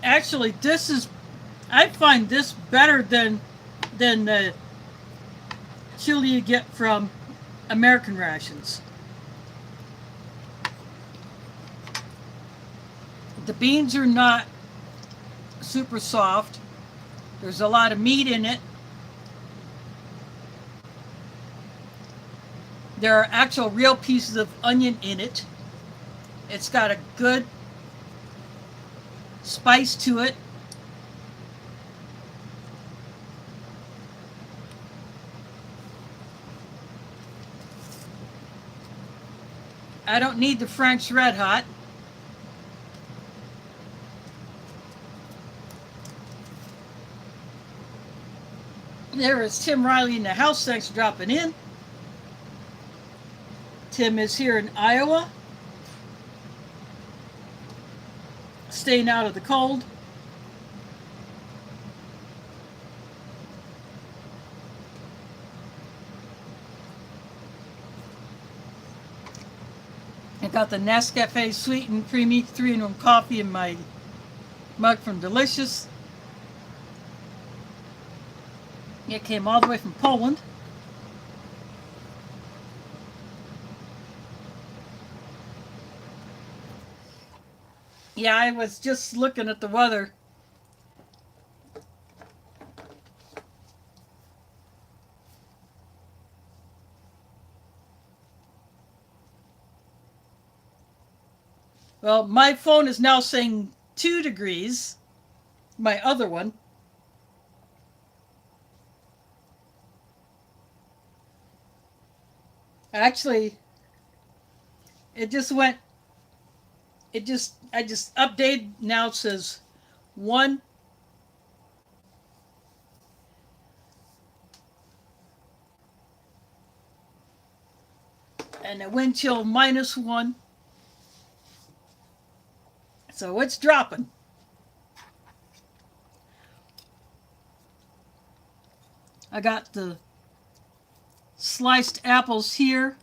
Actually, I find this better than the chili you get from American rations. The beans are not super soft. There's a lot of meat in it. There are actual real pieces of onion in it. It's got a good spice to it. I don't need the Frank's Red Hot. There is Tim Riley in the house. Thanks for dropping in. Tim is here in Iowa, staying out of the cold. I got the Nescafe sweet and creamy 3-in-1 coffee in my mug from Delicious. It came all the way from Poland. Yeah, I was just looking at the weather. Well, my phone is now saying 2 degrees. My other one. Actually, I just updated. Now it says 1. And the wind chill -1. So it's dropping. I got the sliced apples here.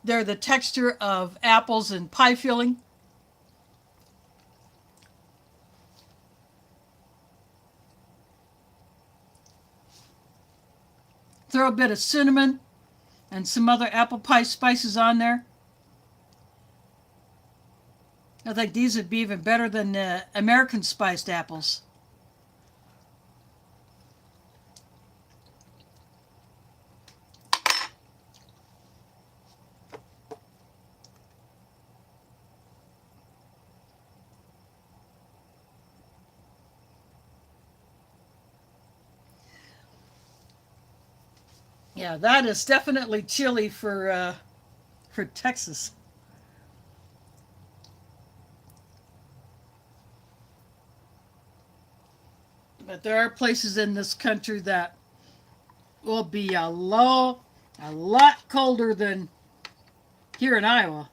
They're the texture of apples and pie filling. Throw a bit of cinnamon and some other apple pie spices on there. I think these would be even better than American spiced apples. Yeah, that is definitely chili for Texas. But there are places in this country that will be a lot colder than here in Iowa.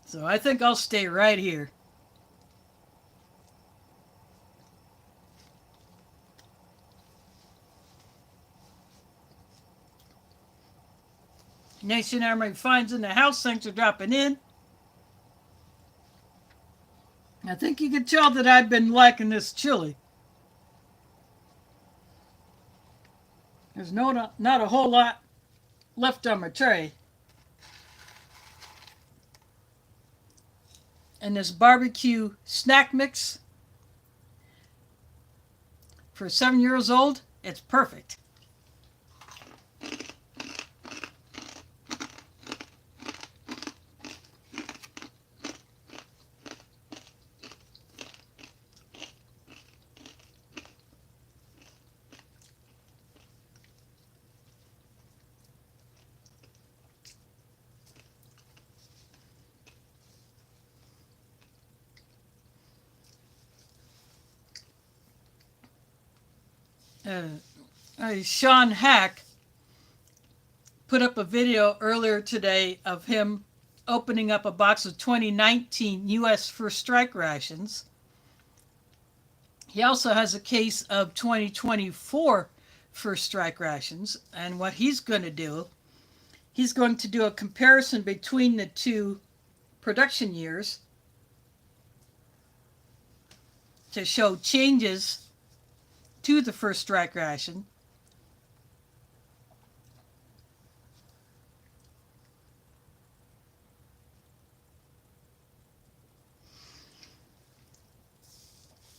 So I think I'll stay right here. Nation Army finds in the house. Thanks for dropping in. I think you can tell that I've been liking this chili. There's not a whole lot left on my tray. And this barbecue snack mix for 7 years old, it's perfect. Sean Hack put up a video earlier today of him opening up a box of 2019 U.S. First Strike rations. He also has a case of 2024 First Strike rations, and what he's going to do, he's going to do a comparison between the two production years to show changes to the First Strike ration.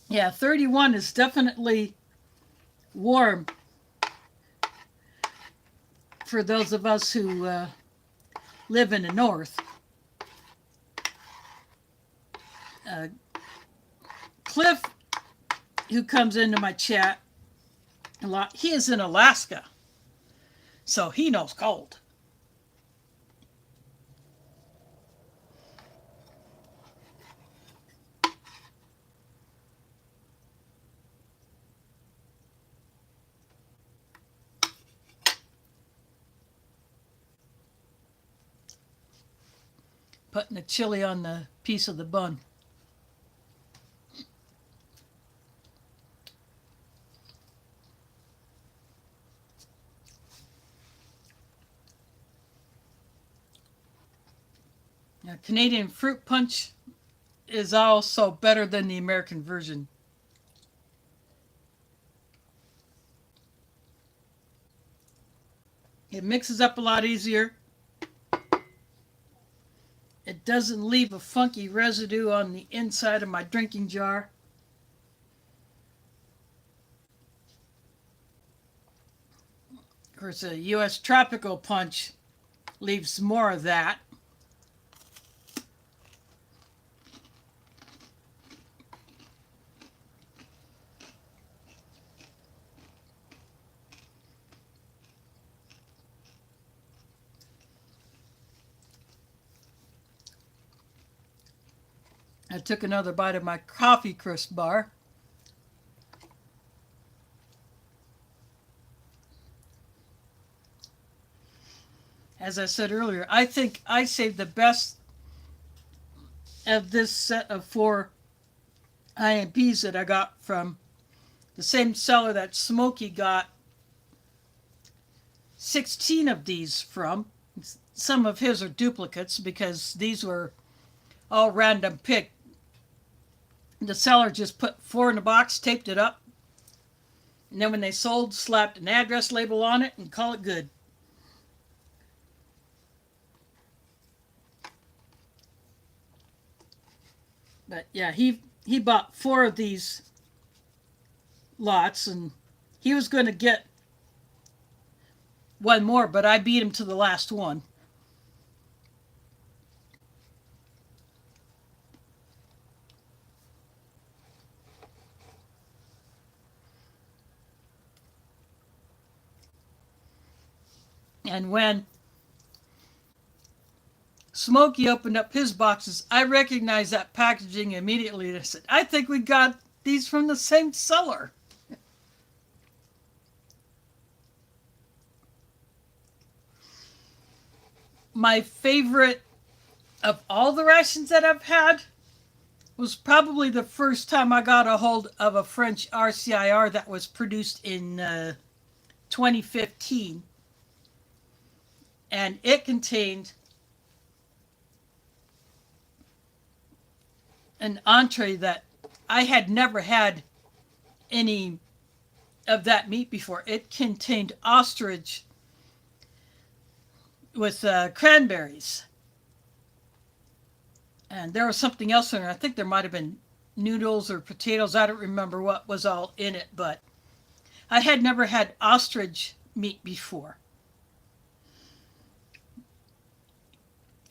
Yeah, 31 is definitely warm for those of us who live in the north. Cliff, who comes into my chat a lot, he is in Alaska, so he knows cold. Putting the chili on the piece of the bun. Now, Canadian fruit punch is also better than the American version. It mixes up a lot easier. It doesn't leave a funky residue on the inside of my drinking jar. Of course, a U.S. Tropical Punch leaves more of that. I took another bite of my coffee crisp bar. As I said earlier, I think I saved the best of this set of 4 IMPs that I got from the same seller that Smokey got 16 of these from. Some of his are duplicates because these were all random picked. The seller just put 4 in a box, taped it up, and then when they sold, slapped an address label on it and call it good. But yeah, he bought 4 of these lots, and he was going to get one more, but I beat him to the last one. And when Smokey opened up his boxes, I recognized that packaging immediately. And I said, I think we got these from the same seller. My favorite of all the rations that I've had was probably the first time I got a hold of a French RCIR that was produced in 2015. And it contained an entree that I had never had any of that meat before. It contained ostrich with cranberries. And there was something else in there. I think there might have been noodles or potatoes. I don't remember what was all in it, but I had never had ostrich meat before.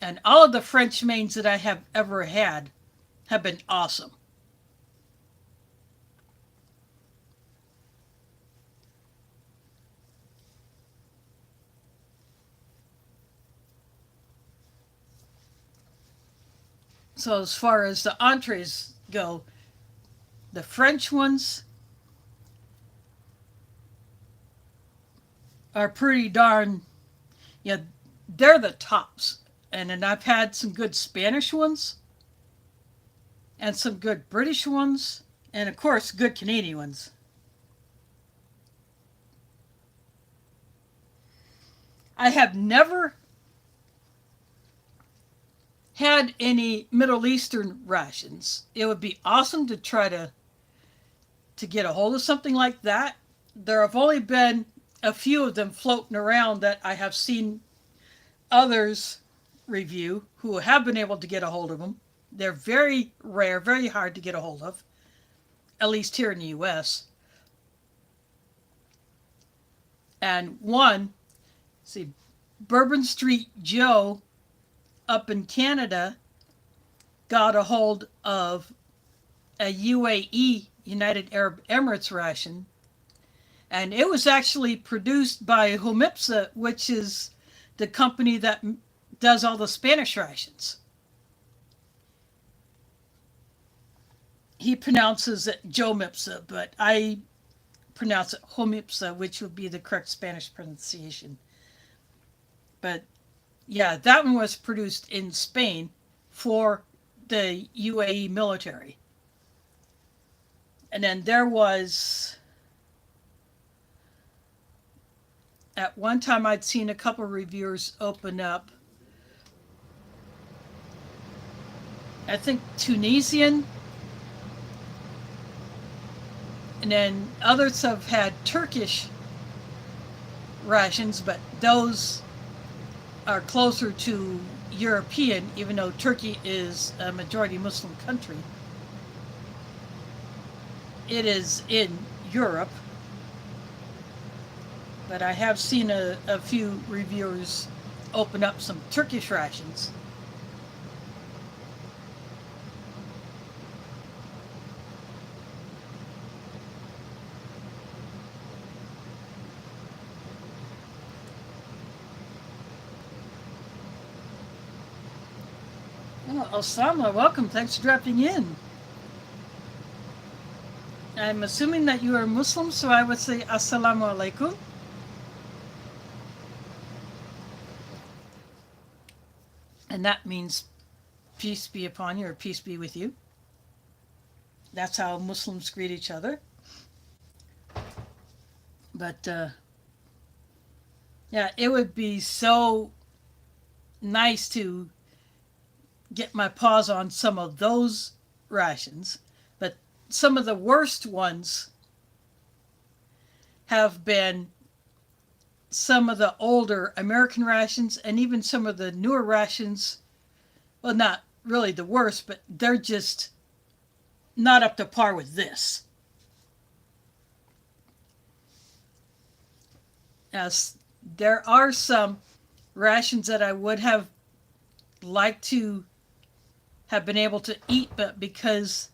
And all of the French mains that I have ever had have been awesome. So as far as the entrees go, the French ones are pretty darn, yeah, they're the tops. And then I've had some good Spanish ones and some good British ones and of course good Canadian ones. I have never had any Middle Eastern rations. It would be awesome to try to get a hold of something like that. There have only been a few of them floating around that I have seen others review who have been able to get a hold of them. They're very rare, very hard to get a hold of, at least here in the US. And one, see, Bourbon Street Joe up in Canada got a hold of a UAE, United Arab Emirates ration, and it was actually produced by Homipsa, which is the company that does all the Spanish rations. He pronounces it Joe Mipsa, but I pronounce it Homipsa, which would be the correct Spanish pronunciation. But yeah, that one was produced in Spain for the UAE military. And then there was, at one time I'd seen a couple of reviewers open up, I think Tunisian, and then others have had Turkish rations, but those are closer to European, even though Turkey is a majority Muslim country. It is in Europe, but I have seen a few reviewers open up some Turkish rations. Oh, Osama, welcome. Thanks for dropping in. I'm assuming that you are Muslim, so I would say Assalamu alaikum. And that means peace be upon you or peace be with you. That's how Muslims greet each other. But Yeah, it would be so nice to get my paws on some of those rations, but some of the worst ones have been some of the older American rations and even some of the newer rations. Well, not really the worst, but they're just not up to par with this. As there are some rations that I would have liked to have been able to eat, but because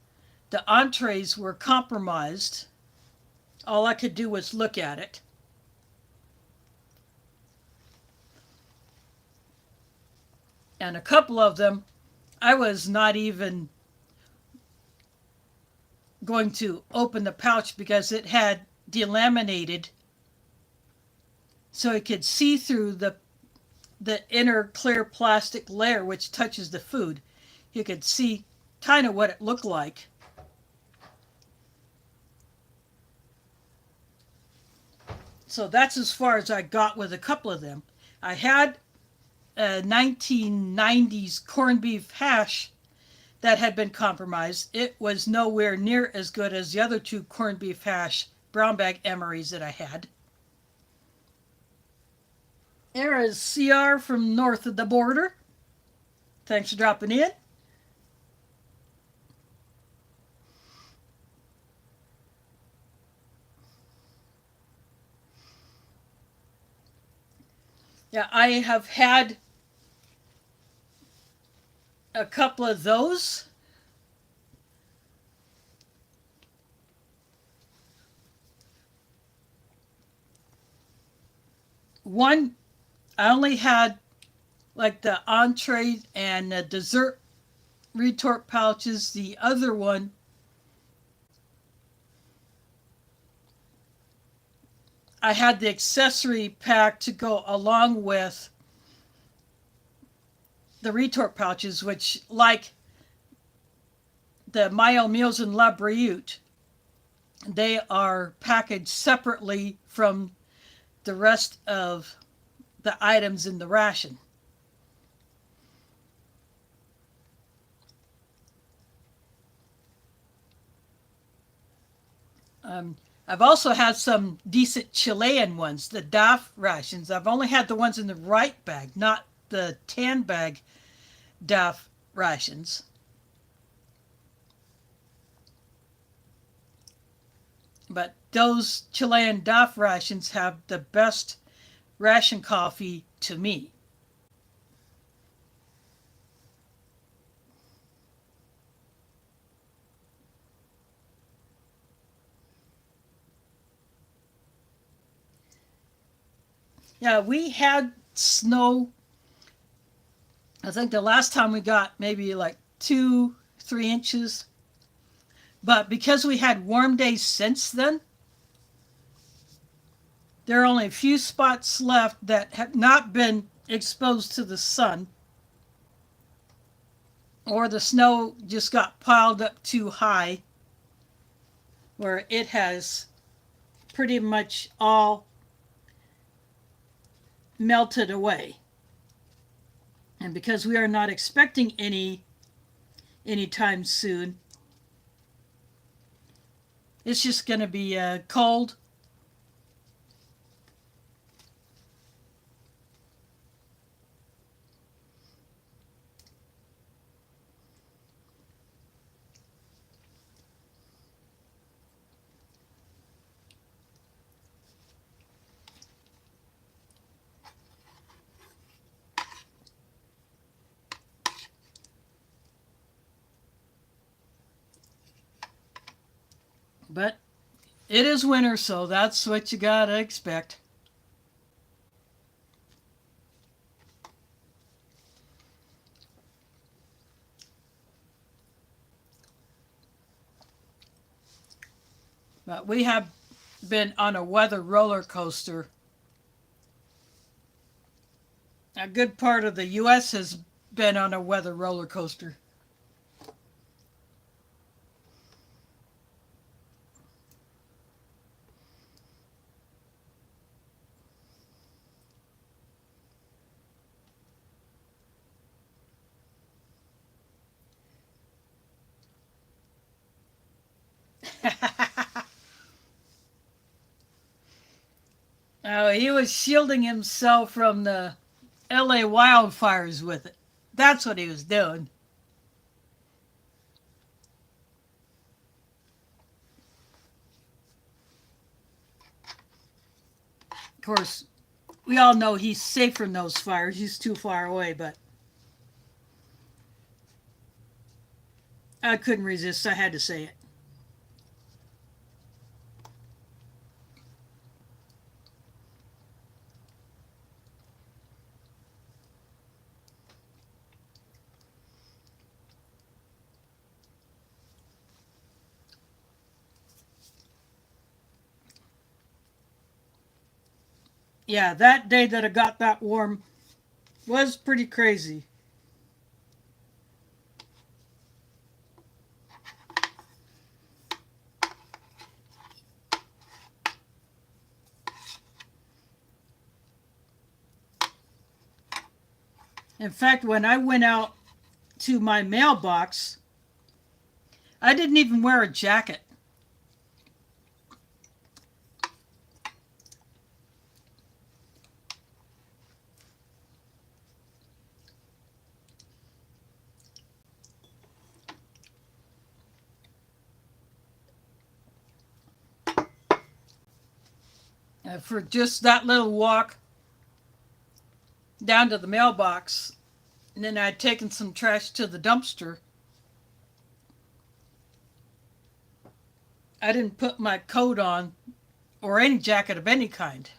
the entrees were compromised, all I could do was look at it. And a couple of them, I was not even going to open the pouch because it had delaminated so it could see through the inner clear plastic layer which touches the food. You could see kind of what it looked like. So that's as far as I got with a couple of them. I had a 1990s corned beef hash that had been compromised. It was nowhere near as good as the other two corned beef hash brown bag emeries that I had. There is CR from north of the border. Thanks for dropping in. Yeah, I have had a couple of those. One, I only had like the entree and the dessert retort pouches. The other one, I had the accessory pack to go along with the retort pouches, which, like the Mayo Meals and La Briute, they are packaged separately from the rest of the items in the ration. I've also had some decent Chilean ones, the DAF rations. I've only had the ones in the right bag, not the tan bag DAF rations. But those Chilean DAF rations have the best ration coffee to me. Yeah, we had snow. I think the last time we got maybe like 2, 3 inches. But because we had warm days since then, there are only a few spots left that have not been exposed to the sun, or the snow just got piled up too high where it has pretty much all melted away. And because we are not expecting any anytime soon, it's just going to be cold. But it is winter, so that's what you gotta expect. But we have been on a weather roller coaster. A good part of the U.S. has been on a weather roller coaster. Oh, he was shielding himself from the LA wildfires with it. That's what he was doing. Of course, we all know he's safe from those fires. He's too far away, but I couldn't resist. I had to say it. Yeah, that day that it got that warm was pretty crazy. In fact, when I went out to my mailbox, I didn't even wear a jacket. For just that little walk down to the mailbox, and then I'd taken some trash to the dumpster. I didn't put my coat on or any jacket of any kind.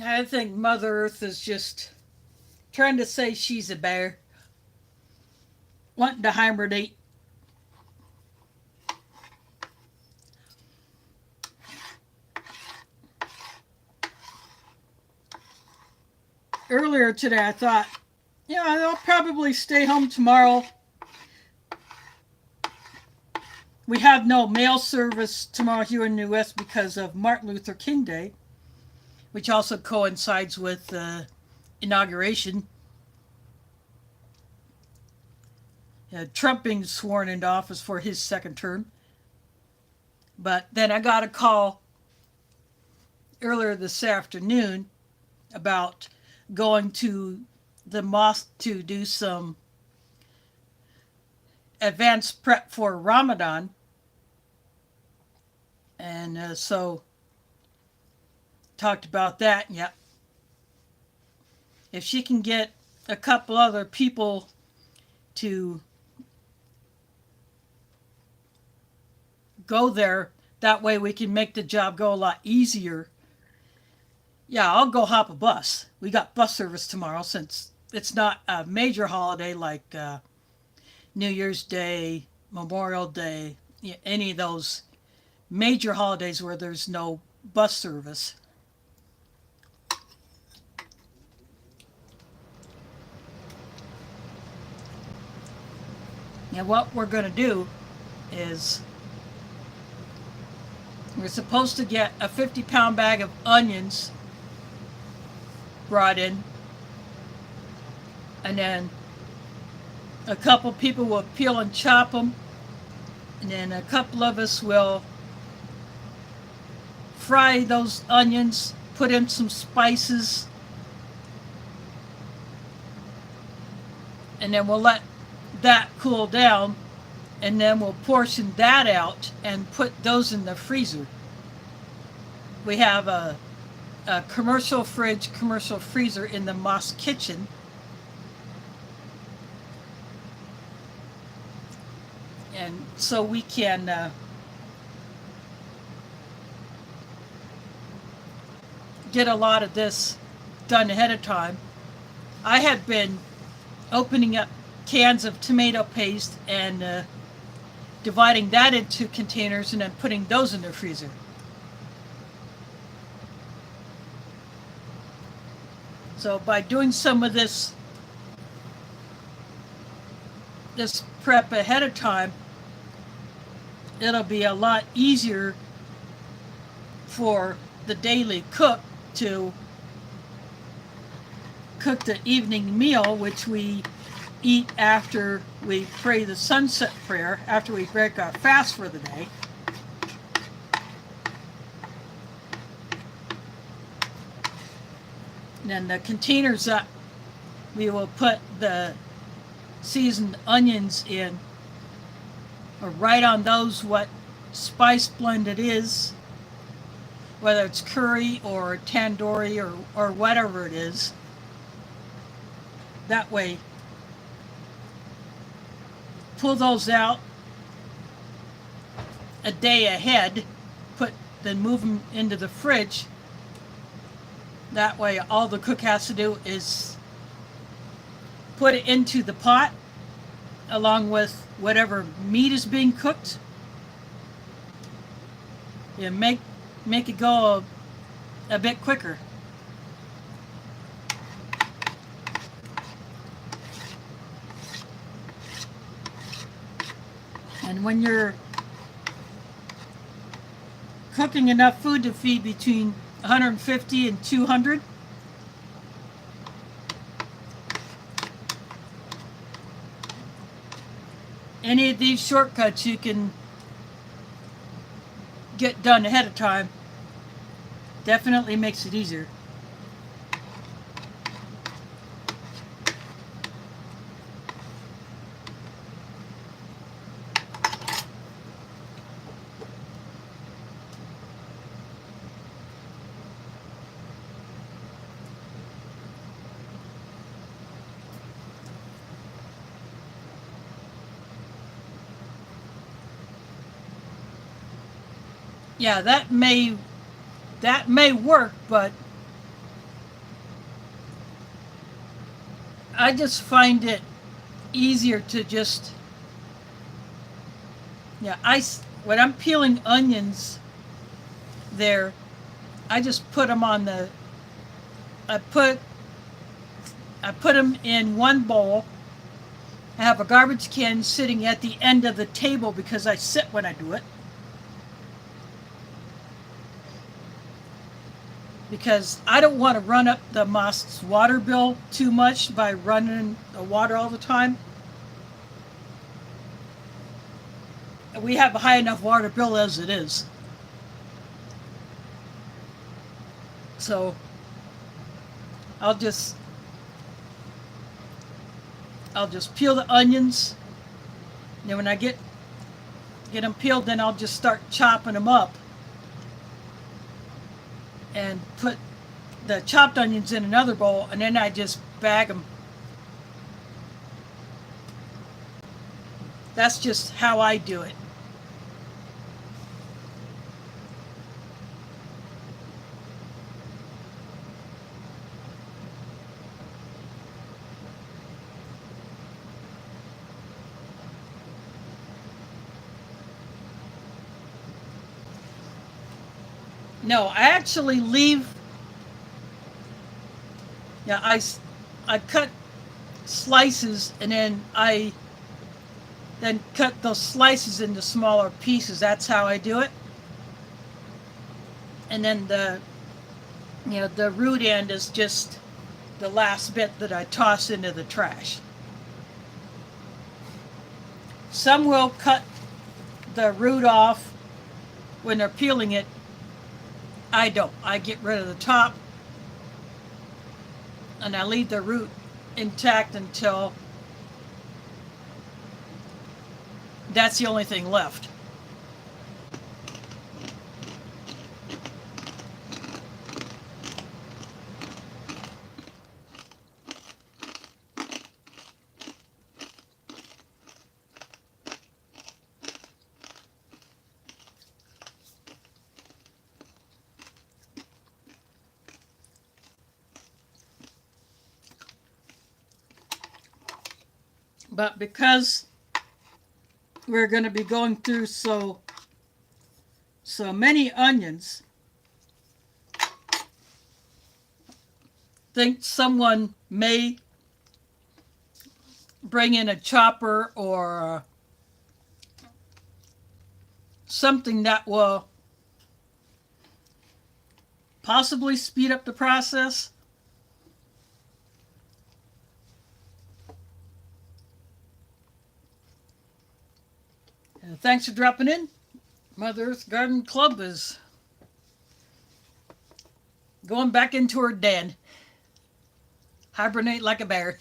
I think Mother Earth is just trying to say she's a bear, wanting to hibernate. Earlier today, I thought, yeah, I'll probably stay home tomorrow. We have no mail service tomorrow here in the U.S. because of Martin Luther King Day, which also coincides with the inauguration. Trump being sworn into office for his second term. But then I got a call earlier this afternoon about going to the mosque to do some advanced prep for Ramadan. And so talked about that. Yeah. If she can get a couple other people to go there, that way we can make the job go a lot easier. Yeah, I'll go hop a bus. We got bus service tomorrow since it's not a major holiday like New Year's Day, Memorial Day, any of those major holidays where there's no bus service. And what we're going to do is we're supposed to get a 50-pound bag of onions brought in, and then a couple people will peel and chop them, and then a couple of us will fry those onions, put in some spices, and then we'll let that cool down, and then we'll portion that out and put those in the freezer. We have a commercial fridge, commercial freezer in the mosque kitchen. And so we can get a lot of this done ahead of time. I had been opening up cans of tomato paste and dividing that into containers and then putting those in the freezer. So by doing some of this prep ahead of time, it'll be a lot easier for the daily cook to cook the evening meal, which we eat after we pray the sunset prayer, after we break our fast for the day. And then the containers that we will put the seasoned onions in or write on those what spice blend it is, whether it's curry or tandoori or whatever it is. That way, pull those out a day ahead, then move them into the fridge. That way, all the cook has to do is put it into the pot along with whatever meat is being cooked. And make it go a bit quicker. And when you're cooking enough food to feed between 150 and 200, any of these shortcuts you can get done ahead of time. Definitely makes it easier. Yeah, that may work, but I just find it easier to just, yeah, when I'm peeling onions there, I just put them on I put them in one bowl. I have a garbage can sitting at the end of the table because I sit when I do it. Because I don't want to run up the mosque's water bill too much by running the water all the time. We have a high enough water bill as it is. So I'll just peel the onions. And then when I get them peeled, then I'll just start chopping them up. And put the chopped onions in another bowl, and then I just bag them. That's just how I do it. No, I actually leave. Yeah, I cut slices, and then I cut those slices into smaller pieces. That's how I do it. And then the root end is just the last bit that I toss into the trash. Some will cut the root off when they're peeling it. I don't. I get rid of the top and I leave the root intact until that's the only thing left. But because we're going to be going through so many onions, think someone may bring in a chopper or something that will possibly speed up the process. And thanks for dropping in. Mother Earth Garden Club is going back into her den. Hibernate like a bear.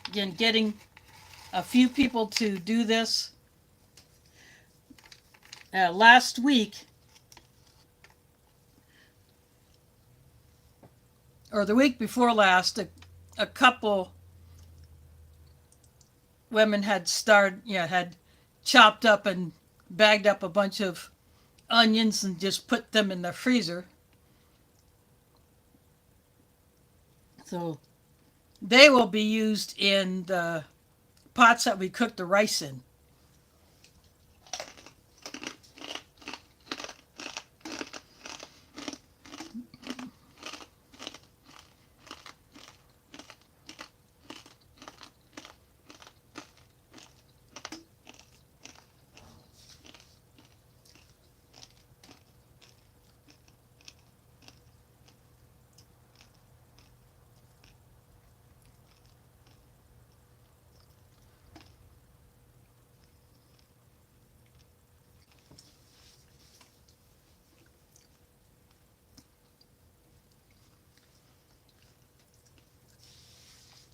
Again, getting a few people to do this. Last week, or the week before last, a couple women had had chopped up and bagged up a bunch of onions and just put them in the freezer. So they will be used in the pots that we cook the rice in.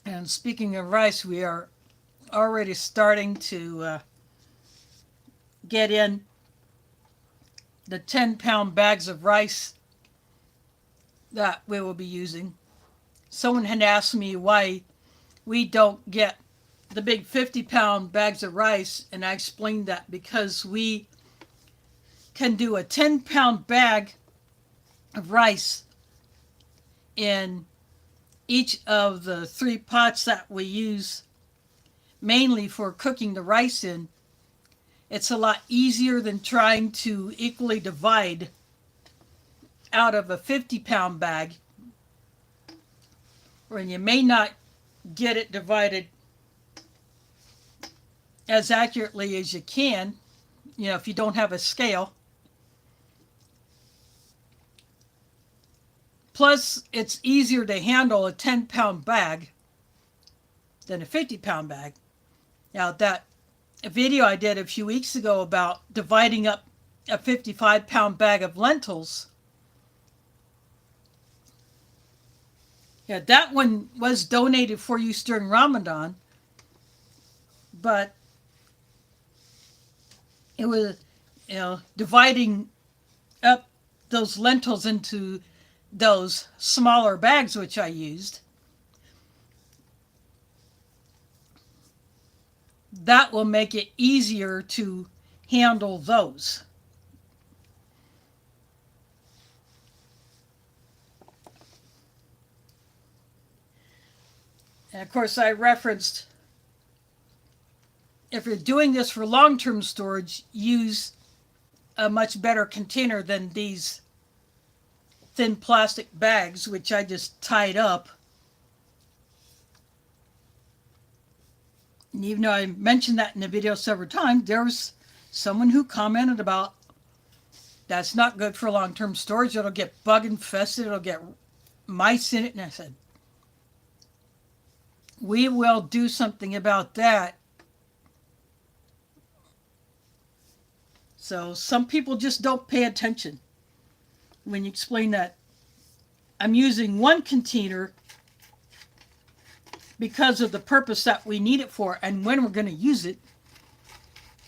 And speaking of rice, we are already starting to get in the 10-pound bags of rice that we will be using. Someone had asked me why we don't get the big 50-pound bags of rice, and I explained that because we can do a 10-pound bag of rice in each of the 3 pots that we use mainly for cooking the rice in. It's a lot easier than trying to equally divide out of a 50-pound bag, when you may not get it divided as accurately as you can, if you don't have a scale. Plus, it's easier to handle a 10-pound bag than a 50-pound bag. Now, that video I did a few weeks ago about dividing up a 55-pound bag of lentils, that one was donated for use during Ramadan, but it was, dividing up those lentils into those smaller bags, which I used, that will make it easier to handle those. And of course, I referenced, if you're doing this for long-term storage, use a much better container than these thin plastic bags, which I just tied up. And even though I mentioned that in the video several times, there was someone who commented about that's not good for long-term storage. It'll get bug infested. It'll get mice in it. And I said, we will do something about that. So some people just don't pay attention when you explain that I'm using one container because of the purpose that we need it for and when we're going to use it,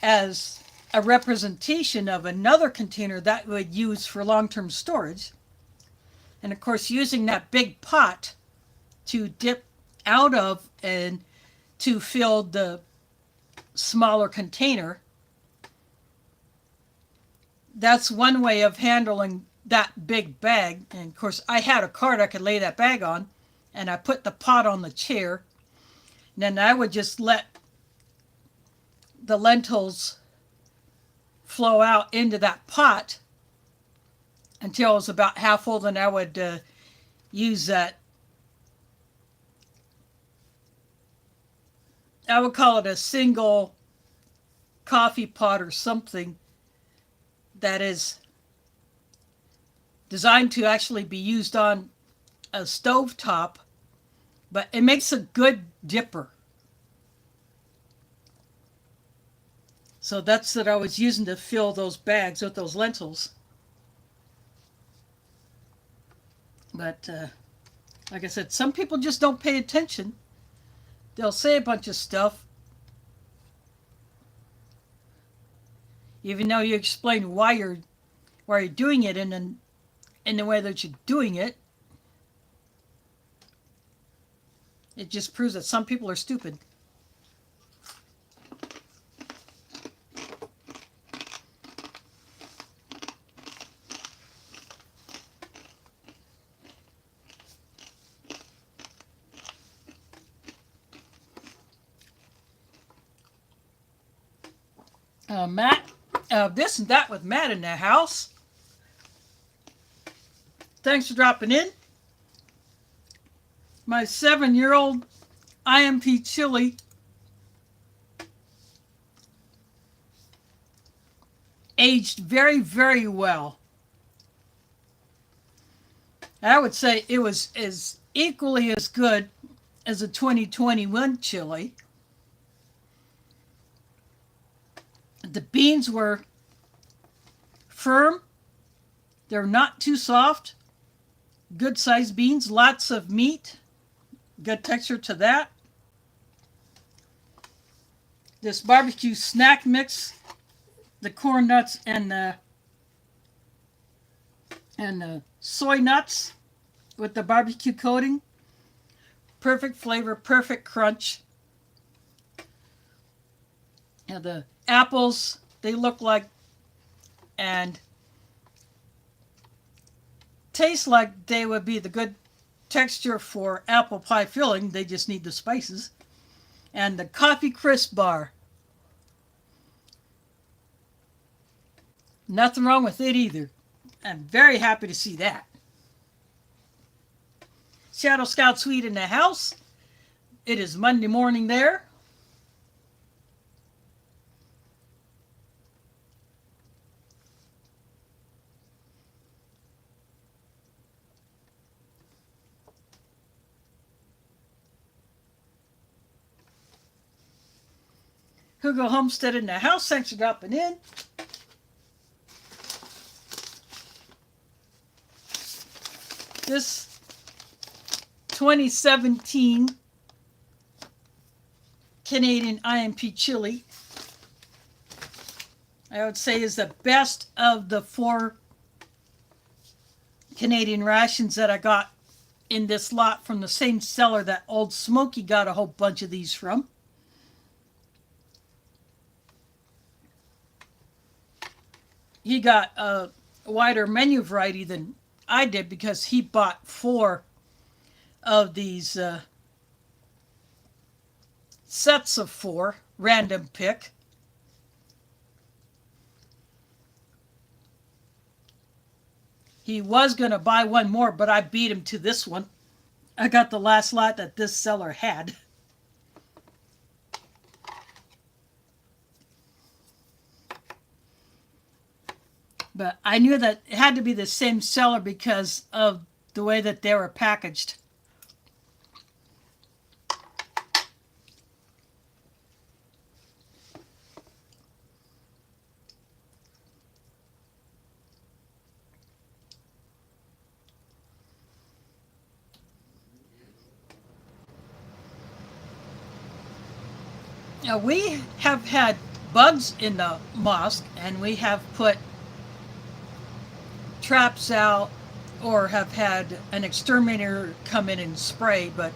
as a representation of another container that we would use for long-term storage. And of course, using that big pot to dip out of and to fill the smaller container, that's one way of handling that big bag. And of course, I had a cart I could lay that bag on, and I put the pot on the chair. And then I would just let the lentils flow out into that pot until it was about half full. Then I would use that. I would call it a single coffee pot or something that is designed to actually be used on a stovetop, but it makes a good dipper. So that's what I was using to fill those bags with those lentils. But like I said, some people just don't pay attention. They'll say a bunch of stuff, even though you explain why you're doing it in the way that you're doing it. It just proves that some people are stupid. Matt, this and that with Matt in the house. Thanks for dropping in. My 7-year-old IMP chili aged very, very well. I would say it was as equally as good as a 2021 chili. The beans were firm. They're not too soft. Good sized beans, lots of meat. Good texture to that. This barbecue snack mix, the corn nuts and the soy nuts with the barbecue coating. Perfect flavor, perfect crunch. And the apples, they look like and taste like they would be the good texture for apple pie filling. They just need the spices. And the coffee crisp bar. Nothing wrong with it either. I'm very happy to see that. Shadow Scout Suite in the house. It is Monday morning there. Hugo Homestead in the house. Thanks for dropping in. This 2017 Canadian IMP chili, I would say, is the best of the 4 Canadian rations that I got in this lot from the same seller that Old Smoky got a whole bunch of these from. He got a wider menu variety than I did because he bought 4 of these sets of 4, random pick. He was going to buy one more, but I beat him to this one. I got the last lot that this seller had. But I knew that it had to be the same seller because of the way that they were packaged. Now, we have had bugs in the mosque, and we have put traps out or have had an exterminator come in and spray, but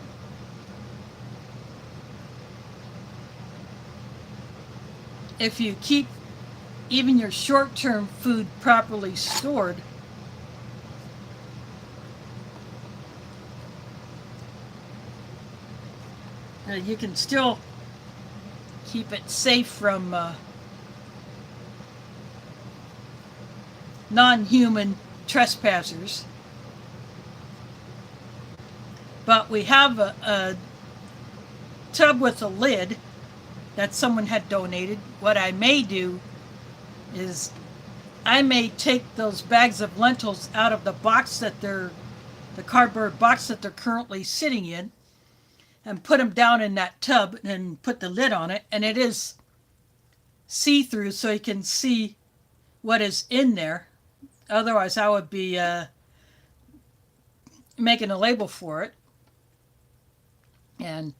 if you keep even your short-term food properly stored, you can still keep it safe from non-human trespassers. But we have a tub with a lid that someone had donated. What I may do is I may take those bags of lentils out of the box that the cardboard box that they're currently sitting in, and put them down in that tub and put the lid on it. And it is see-through, so you can see what is in there. Otherwise, I would be making a label for it. And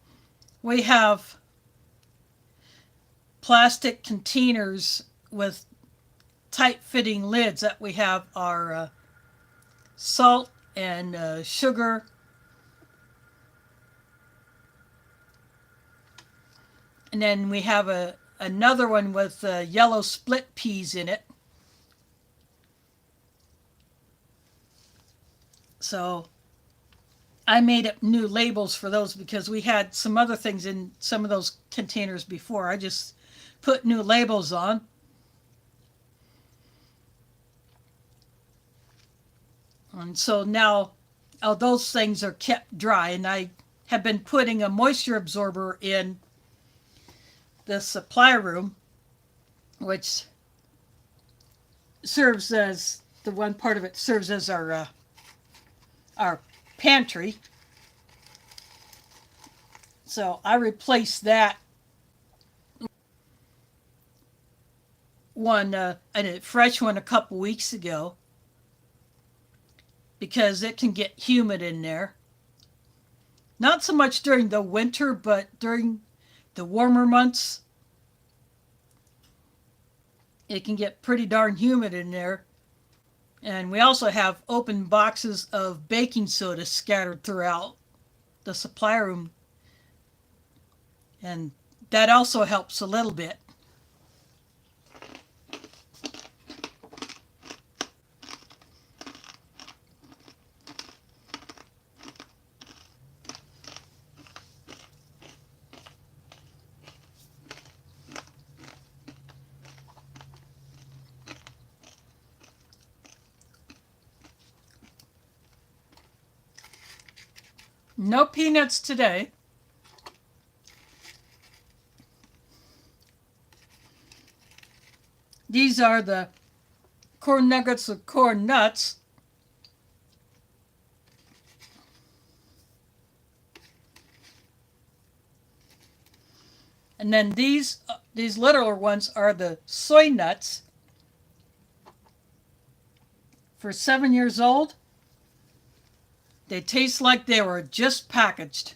we have plastic containers with tight-fitting lids that we have our salt and sugar. And then we have another one with yellow split peas in it. So I made up new labels for those because we had some other things in some of those containers before. I just put new labels on. And so now all those things are kept dry, and I have been putting a moisture absorber in the supply room, which serves as the one part of it serves as our pantry. So I replaced that one, a fresh one, a couple weeks ago because it can get humid in there. Not so much during the winter, but during the warmer months, it can get pretty darn humid in there. And we also have open boxes of baking soda scattered throughout the supply room. And that also helps a little bit. No peanuts today. These are the corn nuggets with corn nuts. And then these littler ones are the soy nuts. For 7 years old, they taste like they were just packaged.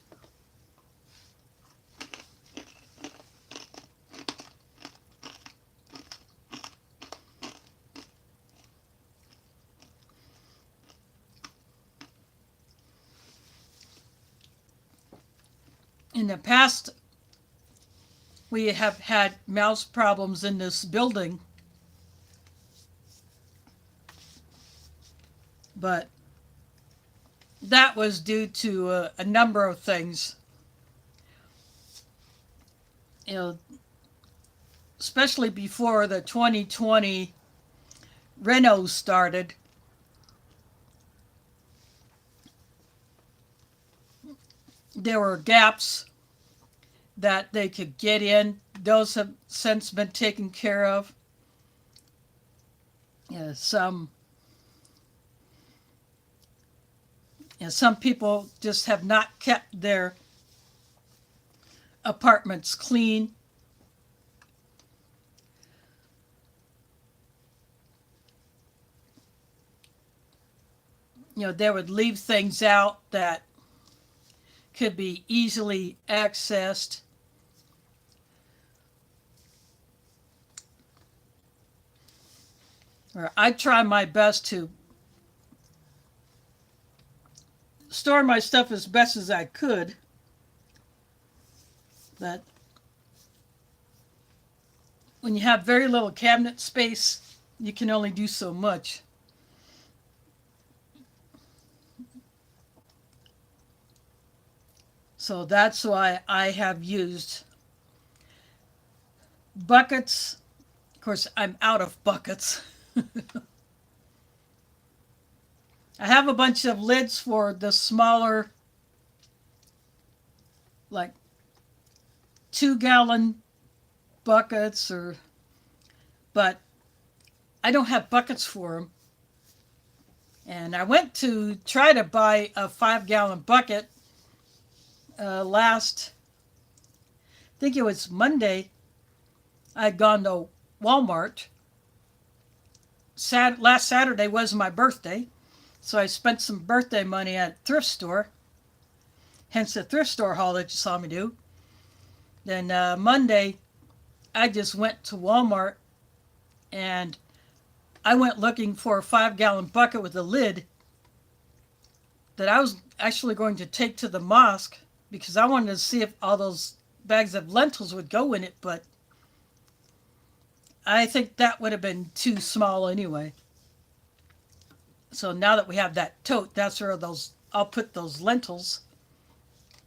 In the past, we have had mouse problems in this building, but that was due to a number of things. You know, especially before the 2020 reno started. There were gaps that they could get in. Those have since been taken care of. Some people just have not kept their apartments clean. They would leave things out that could be easily accessed. Or I try my best to store my stuff as best as I could, but when you have very little cabinet space, you can only do so much. So that's why I have used buckets. Of course, I'm out of buckets. I have a bunch of lids for the smaller, like 2 gallon buckets, but I don't have buckets for them. And I went to try to buy a 5 gallon bucket last, I think it was Monday. I'd gone to Walmart. Last Saturday was my birthday, so I spent some birthday money at a thrift store, hence the thrift store haul that you saw me do. Then Monday, I just went to Walmart and I went looking for a 5 gallon bucket with a lid that I was actually going to take to the mosque because I wanted to see if all those bags of lentils would go in it, but I think that would have been too small anyway. So now that we have that tote, that's where I'll put those lentils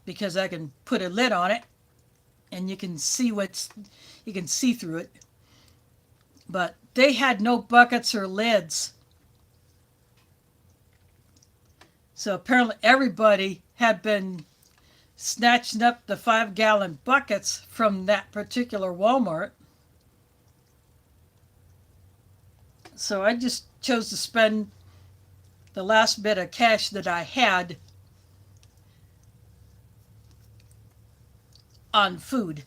because I can put a lid on it and you can see through it. But they had no buckets or lids. So apparently everybody had been snatching up the 5 gallon buckets from that particular Walmart. So I just chose to spend the last bit of cash that I had on food.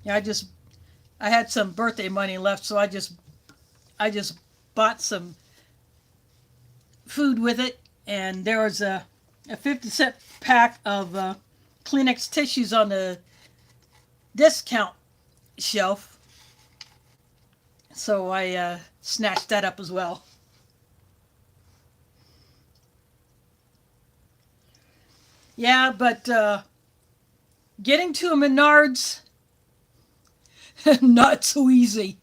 Yeah, I had some birthday money left, so I just bought some food with it, and there was a 50-cent pack of Kleenex tissues on the discount shelf, so I snatched that up as well. Yeah, but getting to a Menards, not so easy.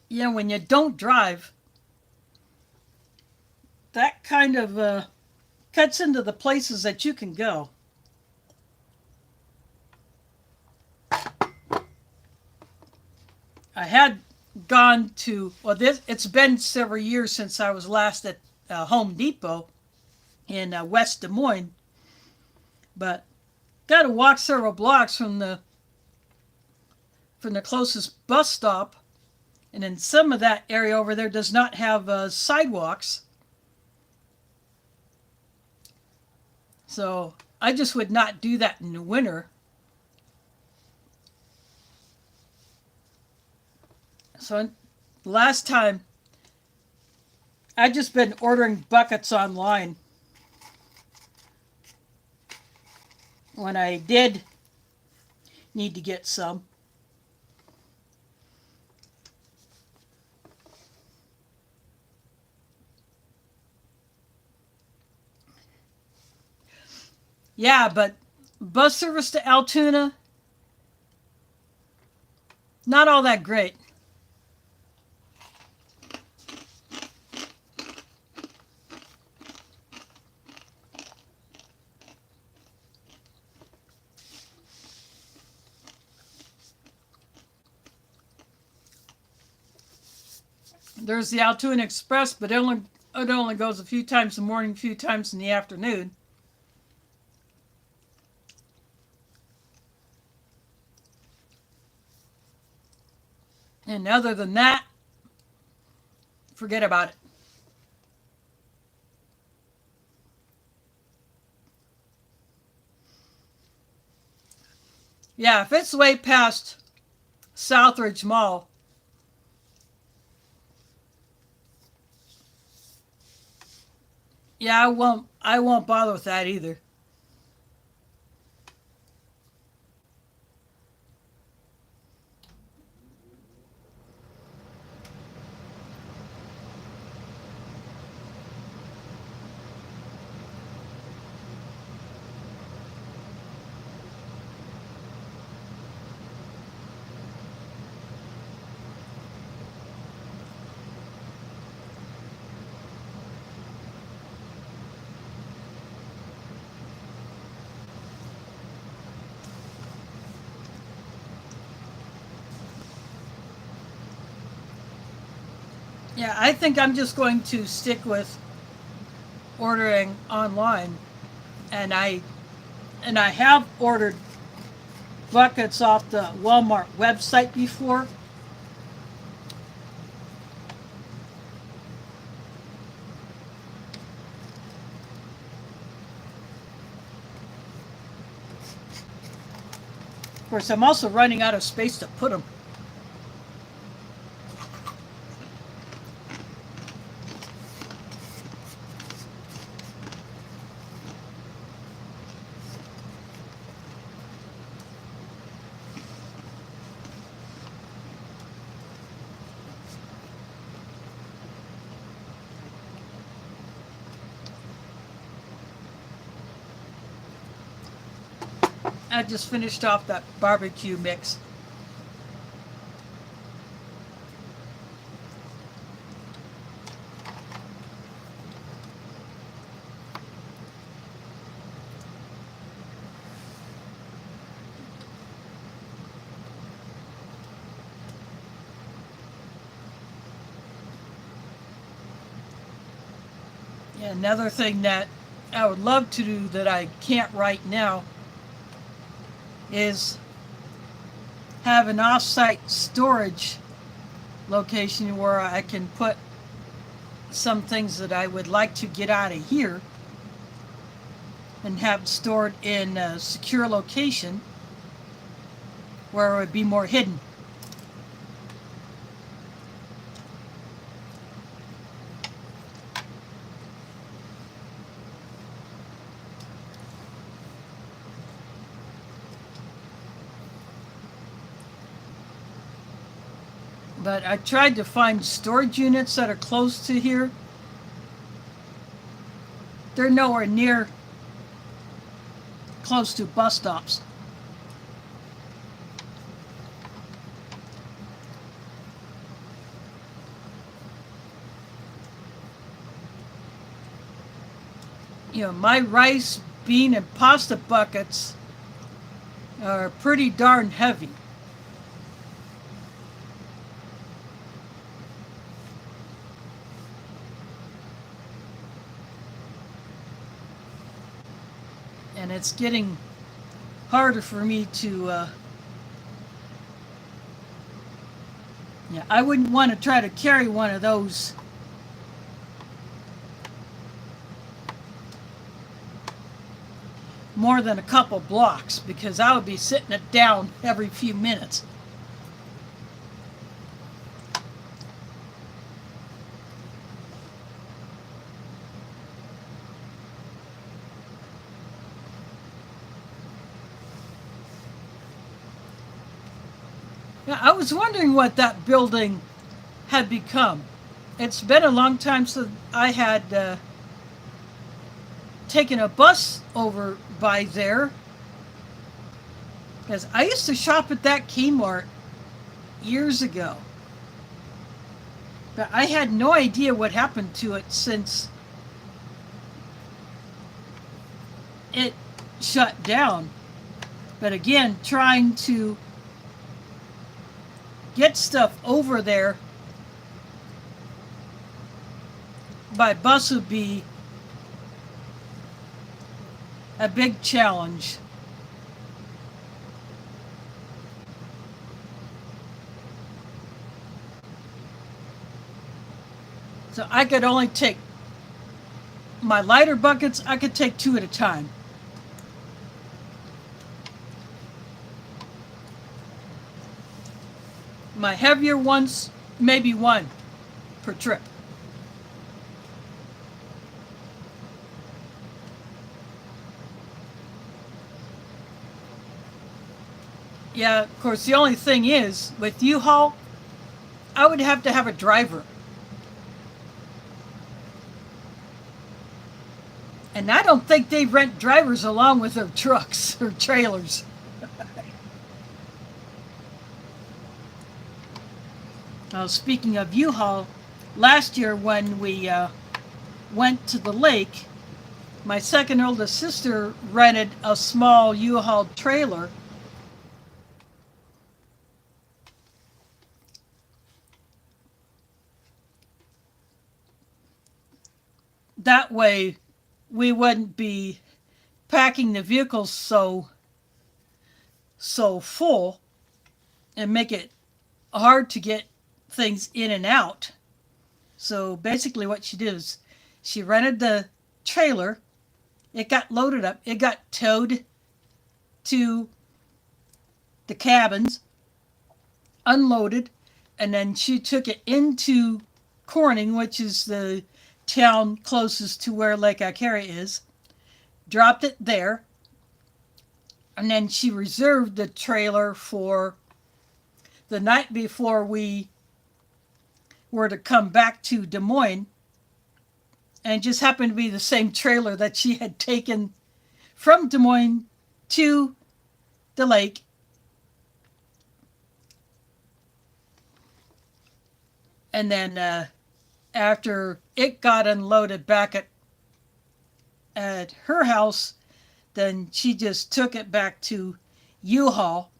Yeah, when you don't drive, that kind of cuts into the places that you can go. I had gone to, well, it's been several years since I was last at Home Depot in West Des Moines, but got to walk several blocks from the closest bus stop, and in some of that area over there does not have sidewalks. So I just would not do that in the winter. So last time, I just been ordering buckets online. When I did need to get some. Yeah, but bus service to Altoona, not all that great. There's the Altoona Express, but it only goes a few times in the morning, a few times in the afternoon. And other than that, forget about it. Yeah, if it's way past Southridge Mall, yeah, I won't bother with that either. Yeah, I think I'm just going to stick with ordering online, and I have ordered buckets off the Walmart website before. Of course, I'm also running out of space to put them. I just finished off that barbecue mix. Yeah, another thing that I would love to do that I can't right now is have an off-site storage location where I can put some things that I would like to get out of here and have stored in a secure location where it would be more hidden. But I tried to find storage units that are close to here. They're nowhere near close to bus stops. You know, my rice, bean, and pasta buckets are pretty darn heavy. And it's getting harder for me to yeah, I wouldn't want to try to carry one of those more than a couple blocks because I would be sitting it down every few minutes. Yeah, I was wondering what that building had become. It's been a long time since I had taken a bus over by there because I used to shop at that Kmart years ago. But I had no idea what happened to it since it shut down. But again, trying to get stuff over there by bus would be a big challenge. So I could only take my lighter buckets, I could take two at a time. My heavier ones, maybe one per trip. Yeah, of course, the only thing is, with U-Haul, I would have to have a driver. And I don't think they rent drivers along with their trucks or trailers. Speaking of U-Haul, last year when we went to the lake, my second oldest sister rented a small U-Haul trailer. that way we wouldn't be packing the vehicles so full and make it hard to get things in and out. So basically what she did is she rented the trailer, it got loaded up, it got towed to the cabins, unloaded, and then she took it into Corning, which is the town closest to where Lake Icaria is, dropped it there, and then she reserved the trailer for the night before we were to come back to Des Moines. And it just happened to be the same trailer that she had taken from Des Moines to the lake. And then after it got unloaded back at her house, then she just took it back to U-Haul.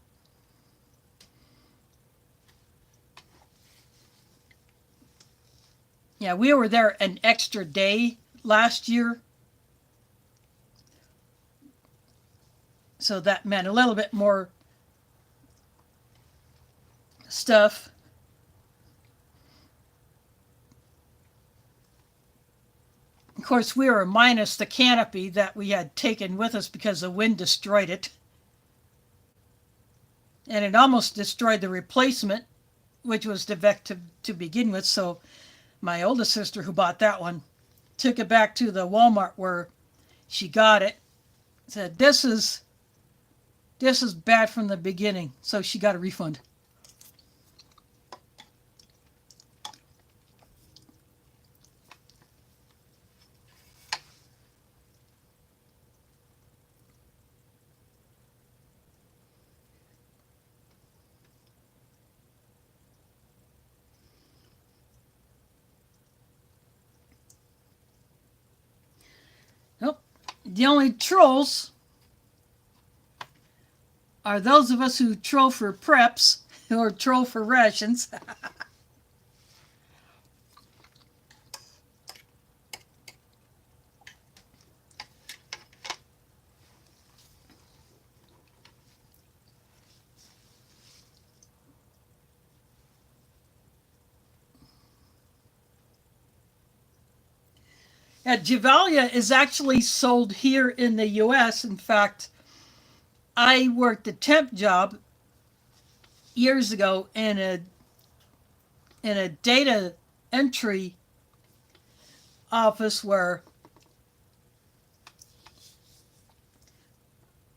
Yeah, we were there an extra day last year. So that meant a little bit more stuff. Of course, we were minus the canopy that we had taken with us because the wind destroyed it. And it almost destroyed the replacement, which was defective to begin with. So my oldest sister, who bought that one, took it back to the Walmart where she got it, said, this is bad from the beginning. So she got a refund. Nope. The only trolls are those of us who troll for preps or troll for rations. Gevalia is actually sold here in the U.S. In fact, I worked a temp job years ago in a data entry office where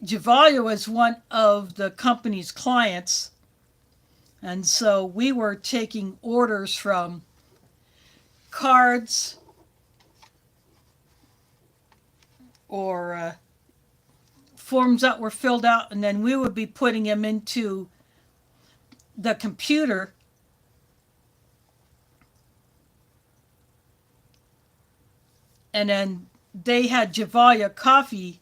Gevalia was one of the company's clients, and so we were taking orders from cards or forms that were filled out, and then we would be putting them into the computer. And then they had Gevalia coffee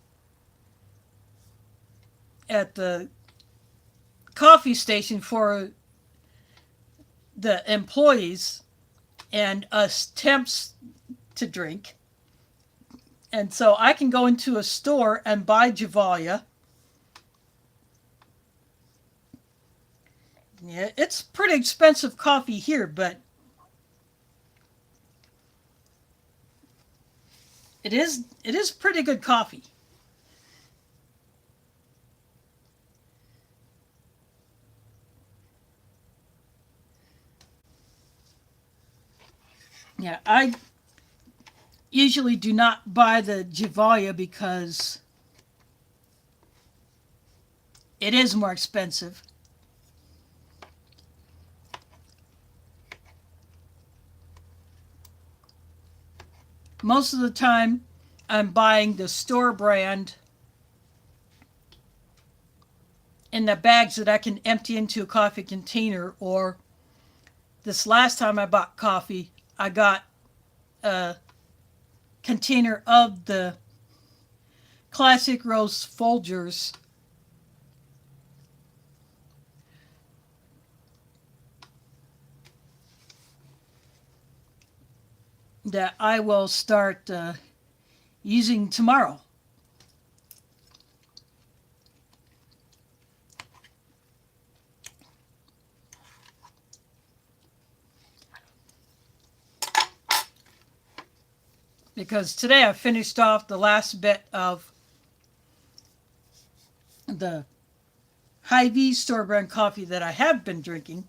at the coffee station for the employees and us temps to drink. And so I can go into a store and buy Gevalia. Yeah, it's pretty expensive coffee here, but it is pretty good coffee. Yeah, I usually do not buy the Gevalia because it is more expensive. Most of the time, I'm buying the store brand in the bags that I can empty into a coffee container. Or this last time I bought coffee, I got a container of the classic roast Folgers. that I will start using tomorrow. Because today I finished off the last bit of the Hy-Vee store brand coffee that I have been drinking.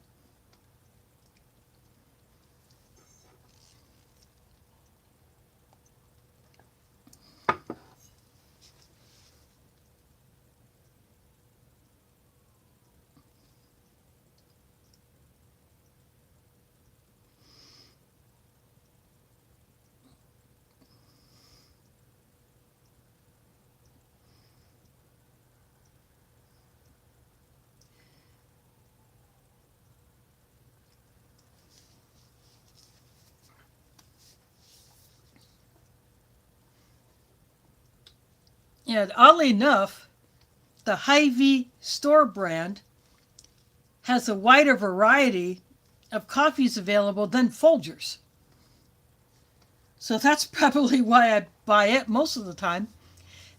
And oddly enough, the Hy-Vee store brand has a wider variety of coffees available than Folgers. So that's probably why I buy it most of the time.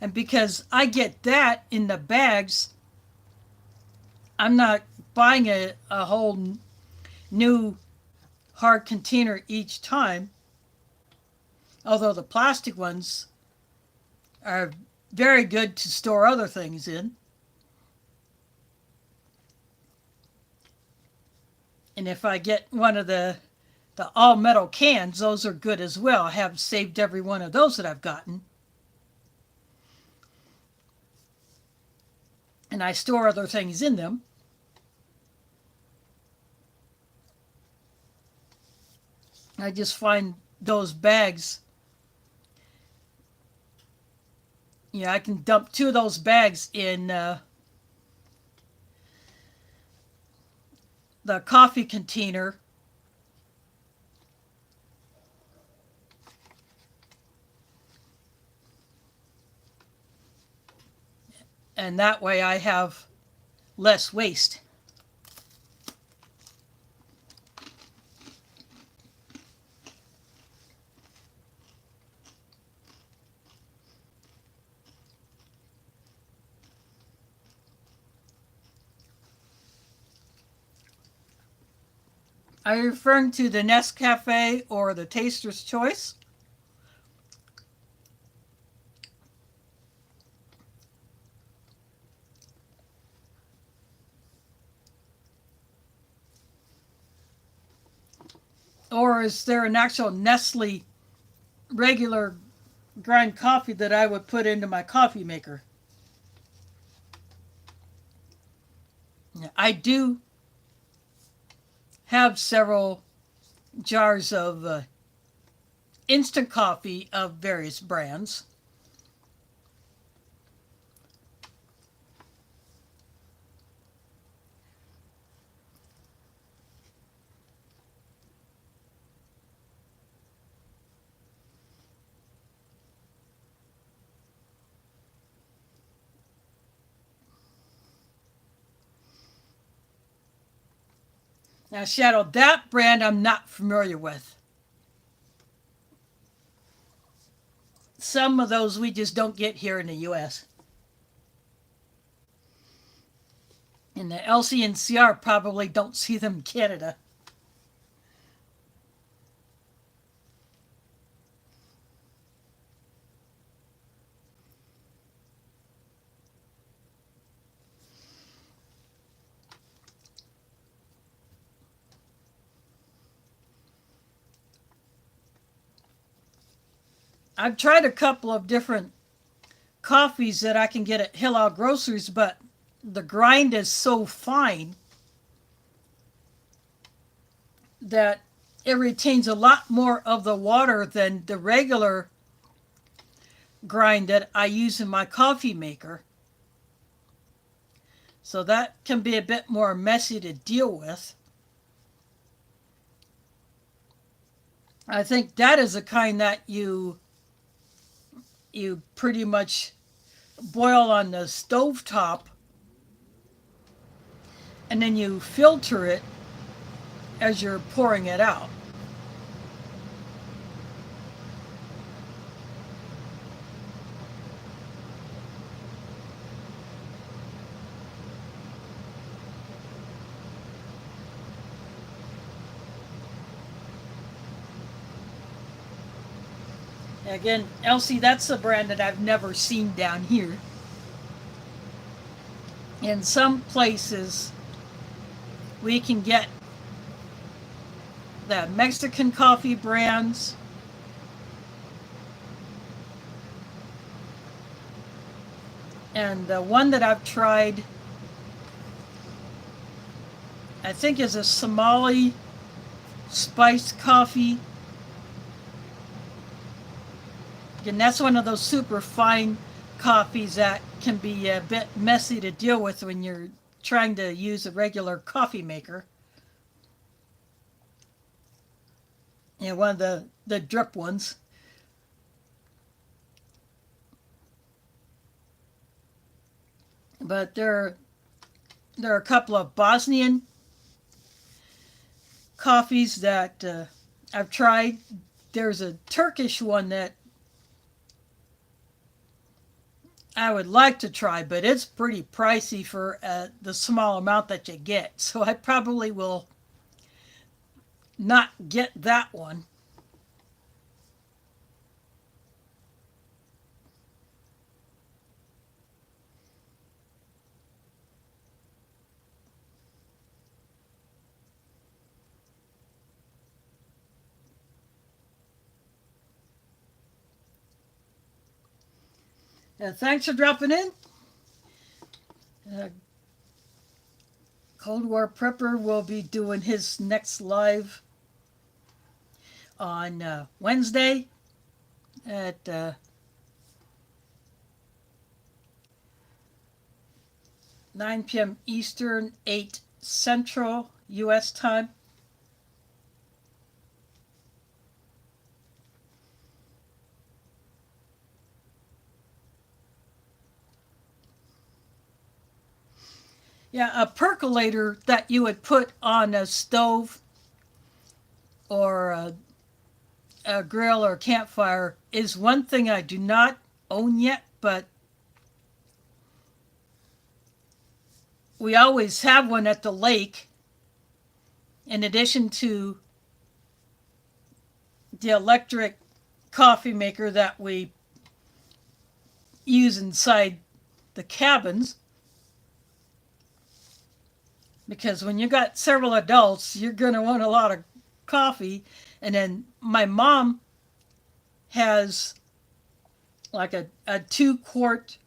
And because I get that in the bags, I'm not buying a whole new hard container each time. Although the plastic ones are very good to store other things in. And if I get one of the all metal cans, those are good as well. I have saved every one of those that I've gotten. And I store other things in them. I just find those bags. Yeah, I can dump 2 of those bags in the coffee container. And that way I have less waste. Are you referring to the Nescafe or the Taster's Choice? Or is there an actual Nestle regular grind coffee that I would put into my coffee maker? I do have several jars of instant coffee of various brands. Now, Shadow, that brand I'm not familiar with. Some of those we just don't get here in the U.S. And the LCNCR probably don't see them in Canada. I've tried a couple of different coffees that I can get at Hillel Groceries, but the grind is so fine that it retains a lot more of the water than the regular grind that I use in my coffee maker. So that can be a bit more messy to deal with. I think that is the kind that you pretty much boil on the stovetop and then you filter it as you're pouring it out. Again, Elsie, that's a brand that I've never seen down here. In some places, we can get the Mexican coffee brands. And the one that I've tried, I think, is a Somali spiced coffee. And that's one of those super fine coffees that can be a bit messy to deal with when you're trying to use a regular coffee maker. Yeah, one of the drip ones. But there are a couple of Bosnian coffees that I've tried. There's a Turkish one that I would like to try, but it's pretty pricey for the small amount that you get. So I probably will not get that one. Thanks for dropping in. Uh, Cold War Prepper will be doing his next live on Wednesday at 9 p.m. Eastern, 8 Central U.S. time. Yeah, a percolator that you would put on a stove or a grill or campfire is one thing I do not own yet, but we always have one at the lake in addition to the electric coffee maker that we use inside the cabins. Because when you got several adults, you're going to want a lot of coffee. And then my mom has like a 2 quart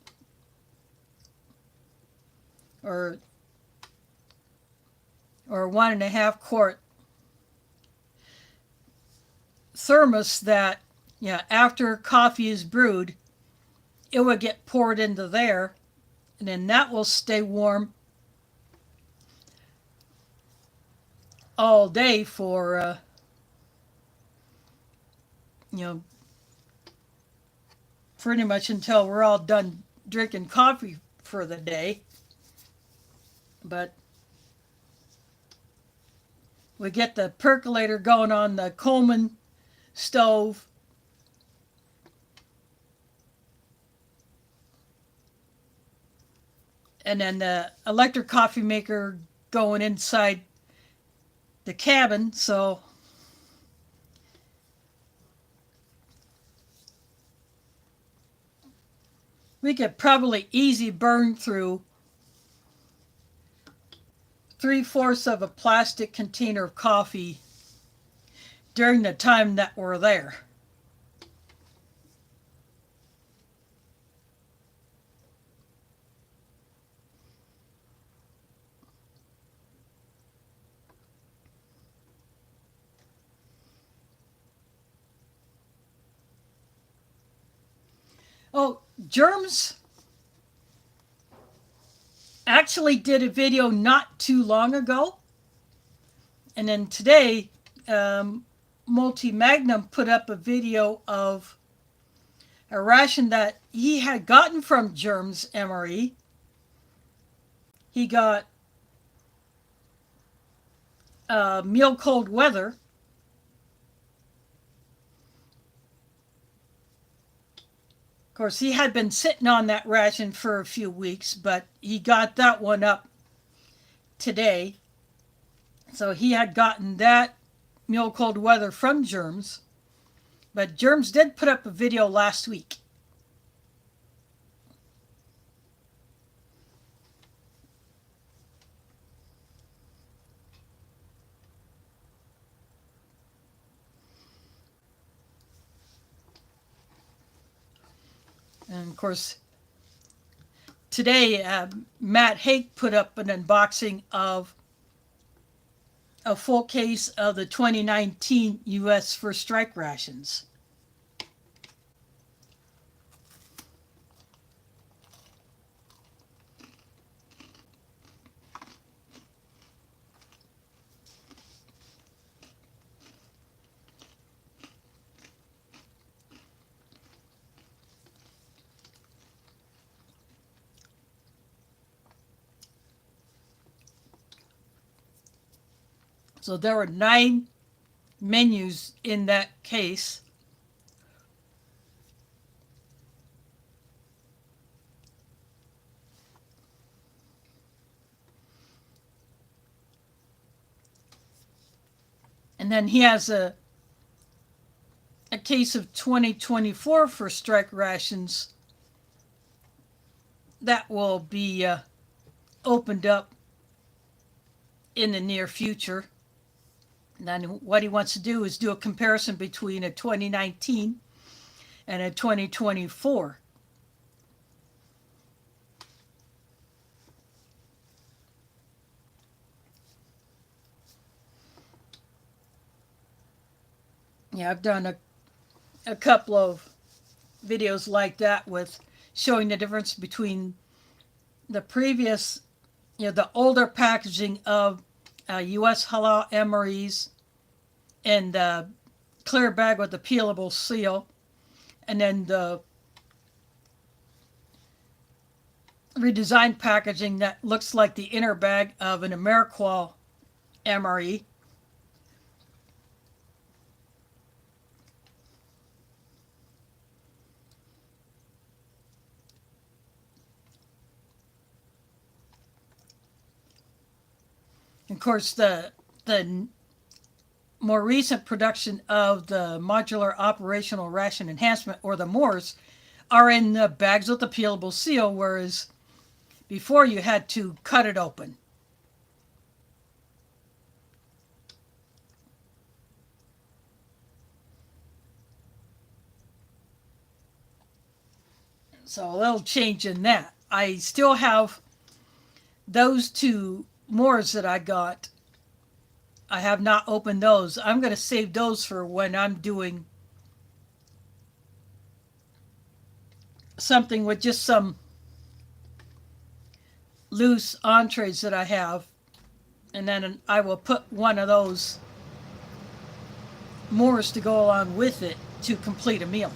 or 1.5 quart thermos that, yeah, after coffee is brewed, it would get poured into there, and then that will stay warm all day for you know, pretty much until we're all done drinking coffee for the day. But we get the percolator going on the Coleman stove. And then the electric coffee maker going inside the cabin. So we could probably easy burn through 3/4 of a plastic container of coffee during the time that we're there. Oh, Germs actually did a video not too long ago. And then today, Multi Magnum put up a video of a ration that he had gotten from Germs MRE. He got meal cold weather. Of course, he had been sitting on that ration for a few weeks, but he got that one up today. So he had gotten that meal cold weather from Germs. But Germs did put up a video last week. And of course, today Matt Hake put up an unboxing of a full case of the 2019 U.S. First Strike rations. So there were 9 menus in that case. And then he has a case of 2024 First Strike rations that will be opened up in the near future. And then what he wants to do is do a comparison between a 2019 and a 2024. Yeah, I've done a couple of videos like that with showing the difference between the previous, the older packaging of U.S. halal MREs and the clear bag with the peelable seal, and then the redesigned packaging that looks like the inner bag of an Ameriqual MRE. Of course, the more recent production of the modular operational ration enhancement, or the MOREs, are in the bags with the peelable seal, whereas before you had to cut it open. So a little change in that. I still have those 2 MOREs that I got. I have not opened those. I'm going to save those for when I'm doing something with just some loose entrees that I have, and then I will put one of those MOREs to go along with it to complete a meal.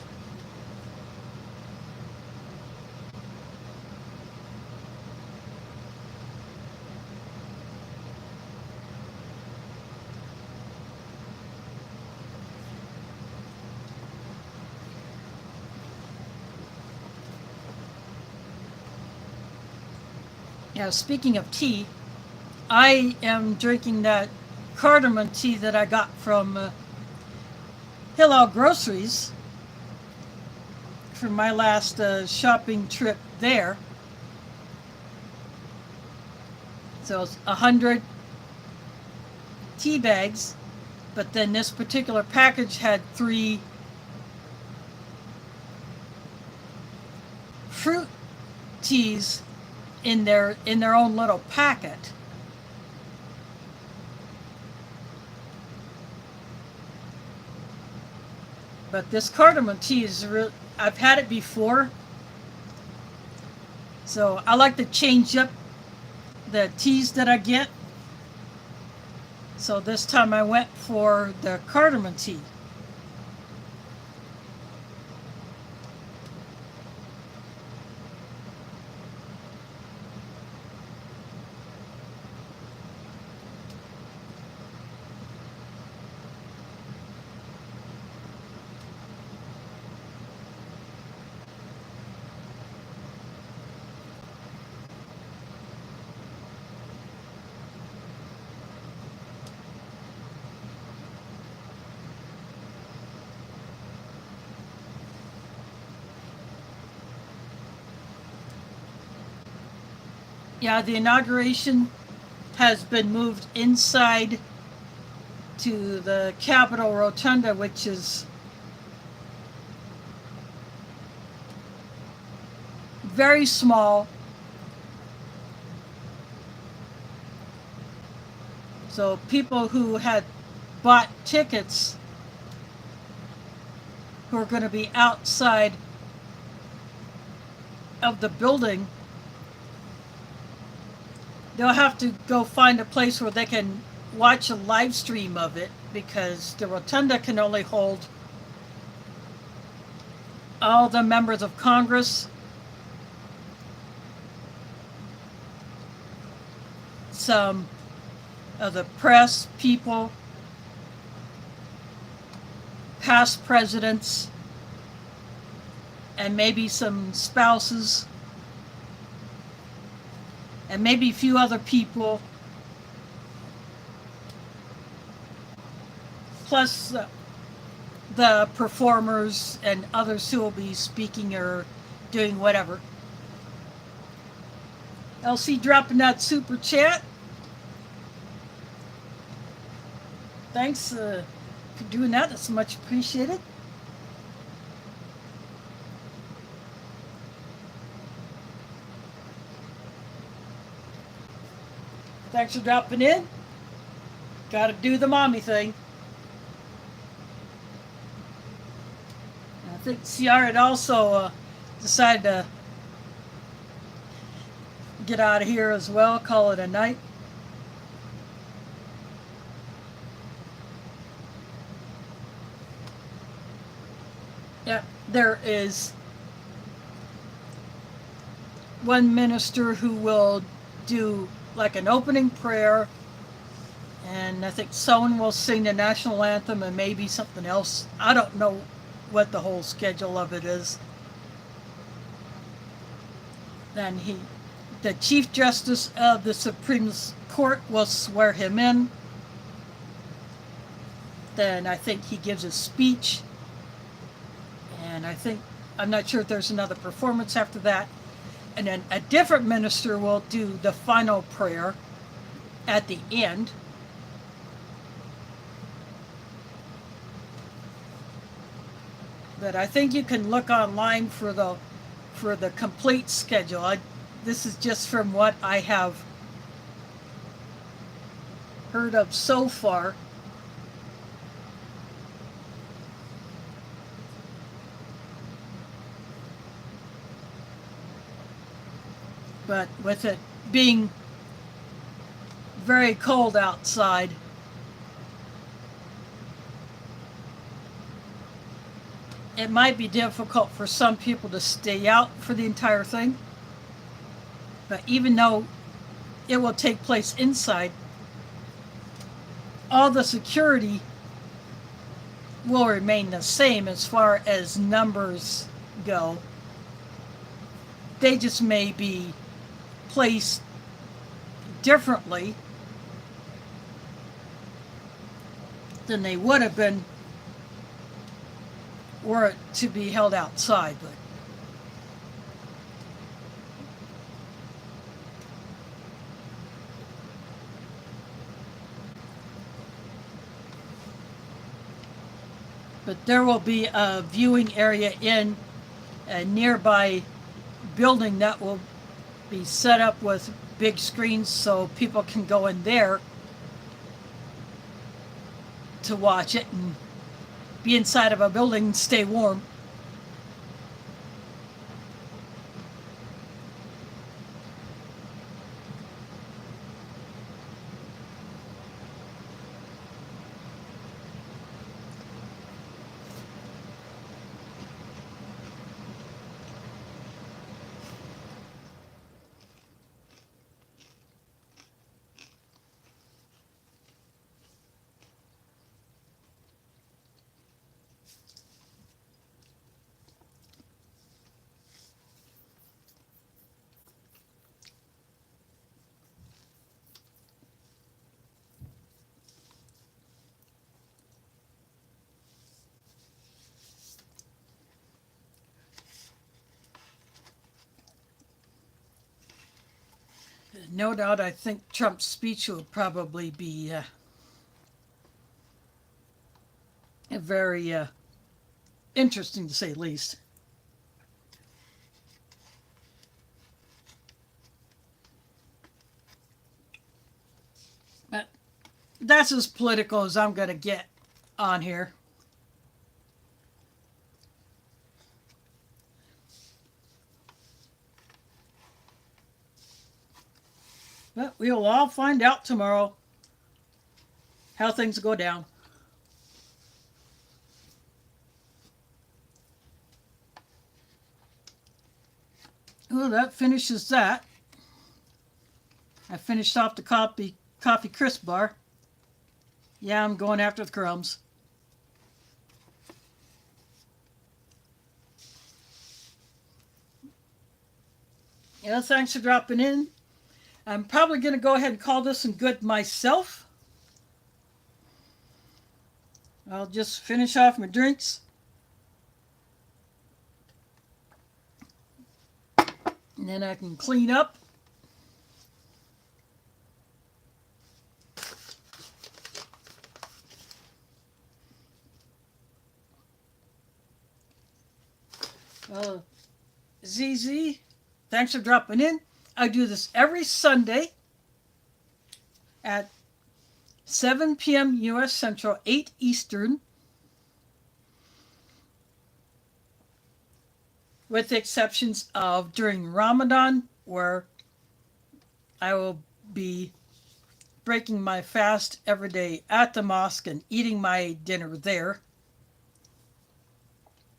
Yeah, speaking of tea, I am drinking that cardamom tea that I got from Hillel Groceries for my last shopping trip there. So it's 100 tea bags, but then this particular package had 3 fruit teas in their own little packet. But this cardamom tea is I've had it before, so I like to change up the teas that I get. So this time I went for the cardamom tea. Yeah, the inauguration has been moved inside to the Capitol Rotunda, which is very small. So people who had bought tickets who are going to be outside of the building, they'll have to go find a place where they can watch a live stream of it, because the rotunda can only hold all the members of Congress, some of the press people, past presidents, and maybe some spouses, and maybe a few other people, plus the performers and others who will be speaking or doing whatever. LC dropping that super chat. Thanks for doing that. That's much appreciated. Thanks for dropping in. Gotta do the mommy thing. I think CR had also decided to get out of here as well, call it a night. Yeah, there is one minister who will do like an opening prayer, and I think someone will sing the national anthem and maybe something else. I don't know what the whole schedule of it is. Then the Chief Justice of the Supreme Court will swear him in. Then I think he gives a speech, and I'm not sure if there's another performance after that. And then a different minister will do the final prayer at the end. But I think you can look online for the complete schedule. This is just from what I have heard of so far. But with it being very cold outside, it might be difficult for some people to stay out for the entire thing. But even though it will take place inside, all the security will remain the same as far as numbers go. They just may be placed differently than they would have been were it to be held outside. But there will be a viewing area in a nearby building that will be set up with big screens so people can go in there to watch it and be inside of a building and stay warm. No doubt, I think Trump's speech will probably be very interesting to say the least. But that's as political as I'm going to get on here. But we will all find out tomorrow how things go down. Well, that finishes that. I finished off the coffee crisp bar. Yeah, I'm going after the crumbs. Yeah, thanks for dropping in. I'm probably going to go ahead and call this one good myself. I'll just finish off my drinks. And then I can clean up. ZZ, thanks for dropping in. I do this every Sunday at 7 p.m. U.S. Central, 8 Eastern, with the exceptions of during Ramadan, where I will be breaking my fast every day at the mosque and eating my dinner there.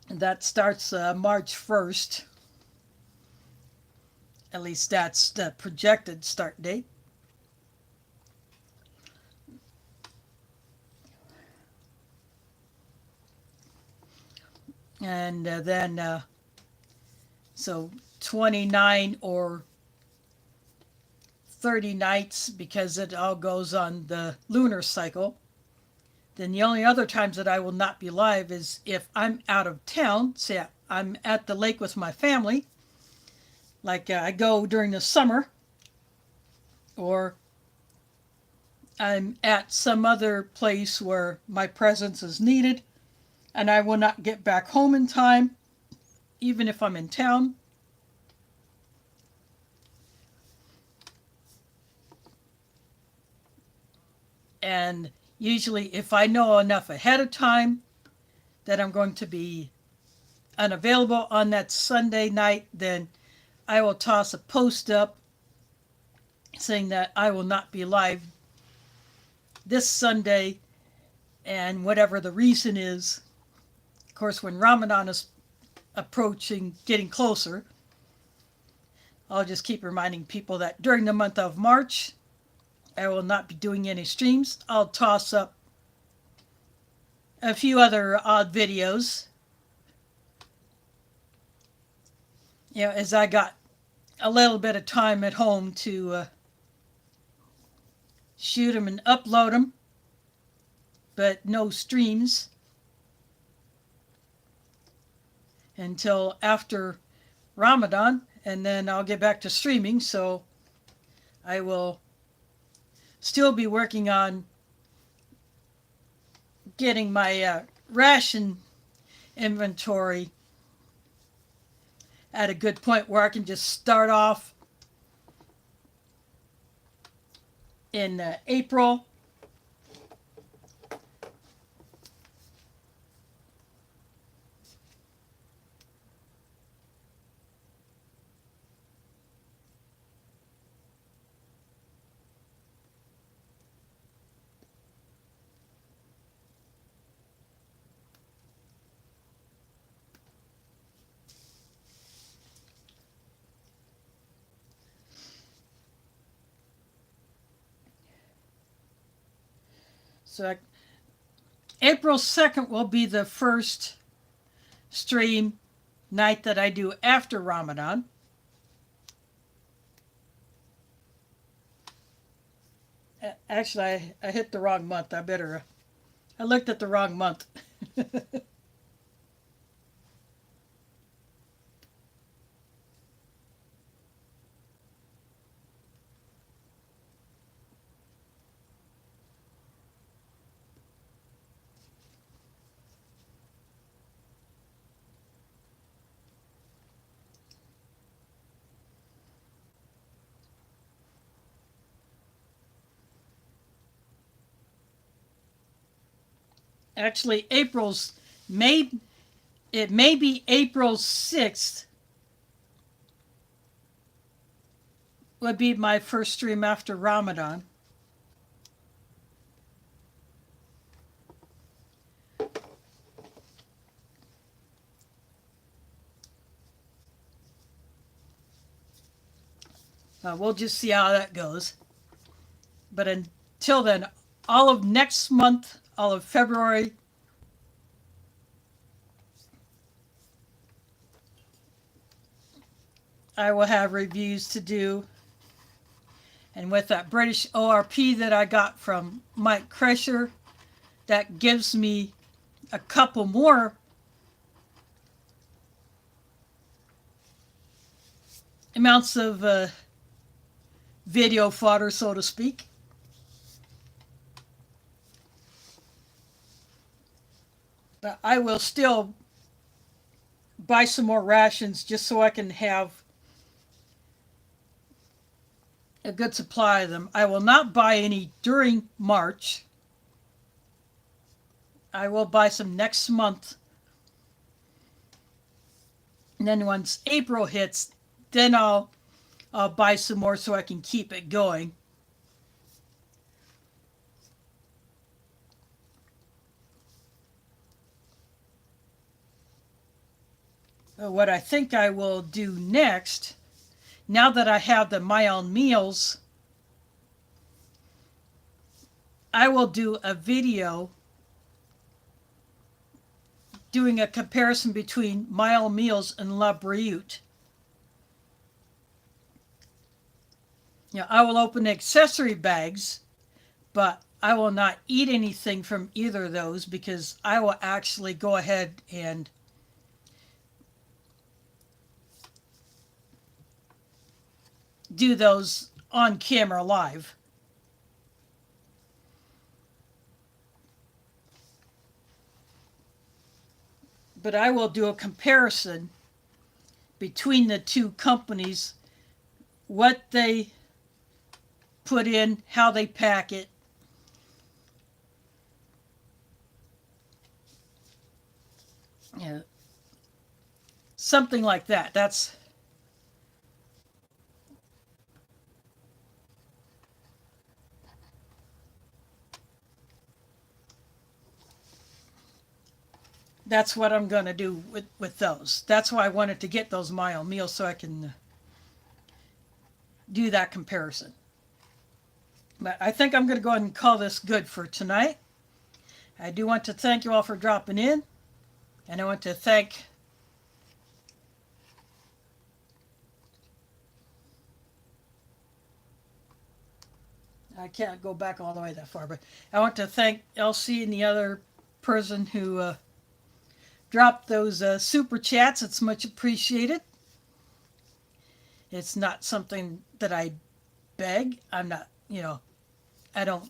And that starts March 1st. At least that's the projected start date. And then, so 29 or 30 nights, because it all goes on the lunar cycle. Then the only other times that I will not be live is if I'm out of town. Say I'm at the lake with my family, like I go during the summer, or I'm at some other place where my presence is needed and I will not get back home in time, even if I'm in town. And usually, if I know enough ahead of time that I'm going to be unavailable on that Sunday night, then I will toss a post up saying that I will not be live this Sunday, and whatever the reason is. Of course, when Ramadan is approaching, getting closer, I'll just keep reminding people that during the month of March, I will not be doing any streams. I'll toss up a few other odd videos, as I got a little bit of time at home to shoot them and upload them, but no streams until after Ramadan, and then I'll get back to streaming. So I will still be working on getting my ration inventory at a good point where I can just start off in April. So April 2nd will be the first stream night that I do after Ramadan. Actually, I hit the wrong month. I looked at the wrong month. Actually, it may be April 6th would be my first stream after Ramadan. We'll just see how that goes. But until then, all of next month, all of February, I will have reviews to do. And with that British ORP that I got from Mike Kresher, that gives me a couple more amounts of video fodder, so to speak. But I will still buy some more rations just so I can have a good supply of them. I will not buy any during March. I will buy some next month. And then once April hits, then I'll buy some more so I can keep it going. What I think I will do next, now that I have the My Own Meals, I will do a video doing a comparison between My Own Meals and La Brioute. I will open accessory bags, but I will not eat anything from either of those because I will actually go ahead and do those on camera live. But I will do a comparison between the two companies, what they put in, how they pack it. Something like that. That's what I'm going to do with those. That's why I wanted to get those My Own Meals so I can do that comparison. But I think I'm going to go ahead and call this good for tonight. I do want to thank you all for dropping in. And I want to thank I can't go back all the way that far, but I want to thank LC and the other person who dropped those super chats. It's much appreciated. It's not something that I beg. I'm not, I don't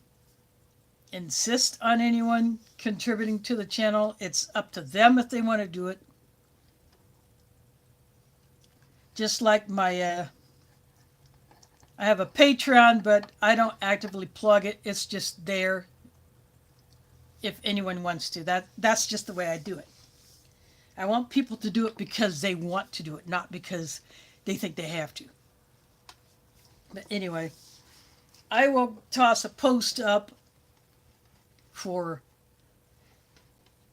insist on anyone contributing to the channel. It's up to them if they want to do it. Just like my, I have a Patreon, but I don't actively plug it. It's just there if anyone wants to. That's just the way I do it. I want people to do it because they want to do it, not because they think they have to. But anyway, I will toss a post up for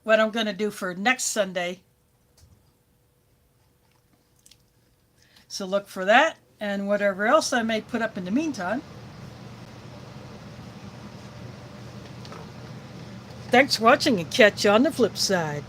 what I'm going to do for next Sunday. So look for that and whatever else I may put up in the meantime. Thanks for watching and catch you on the flip side.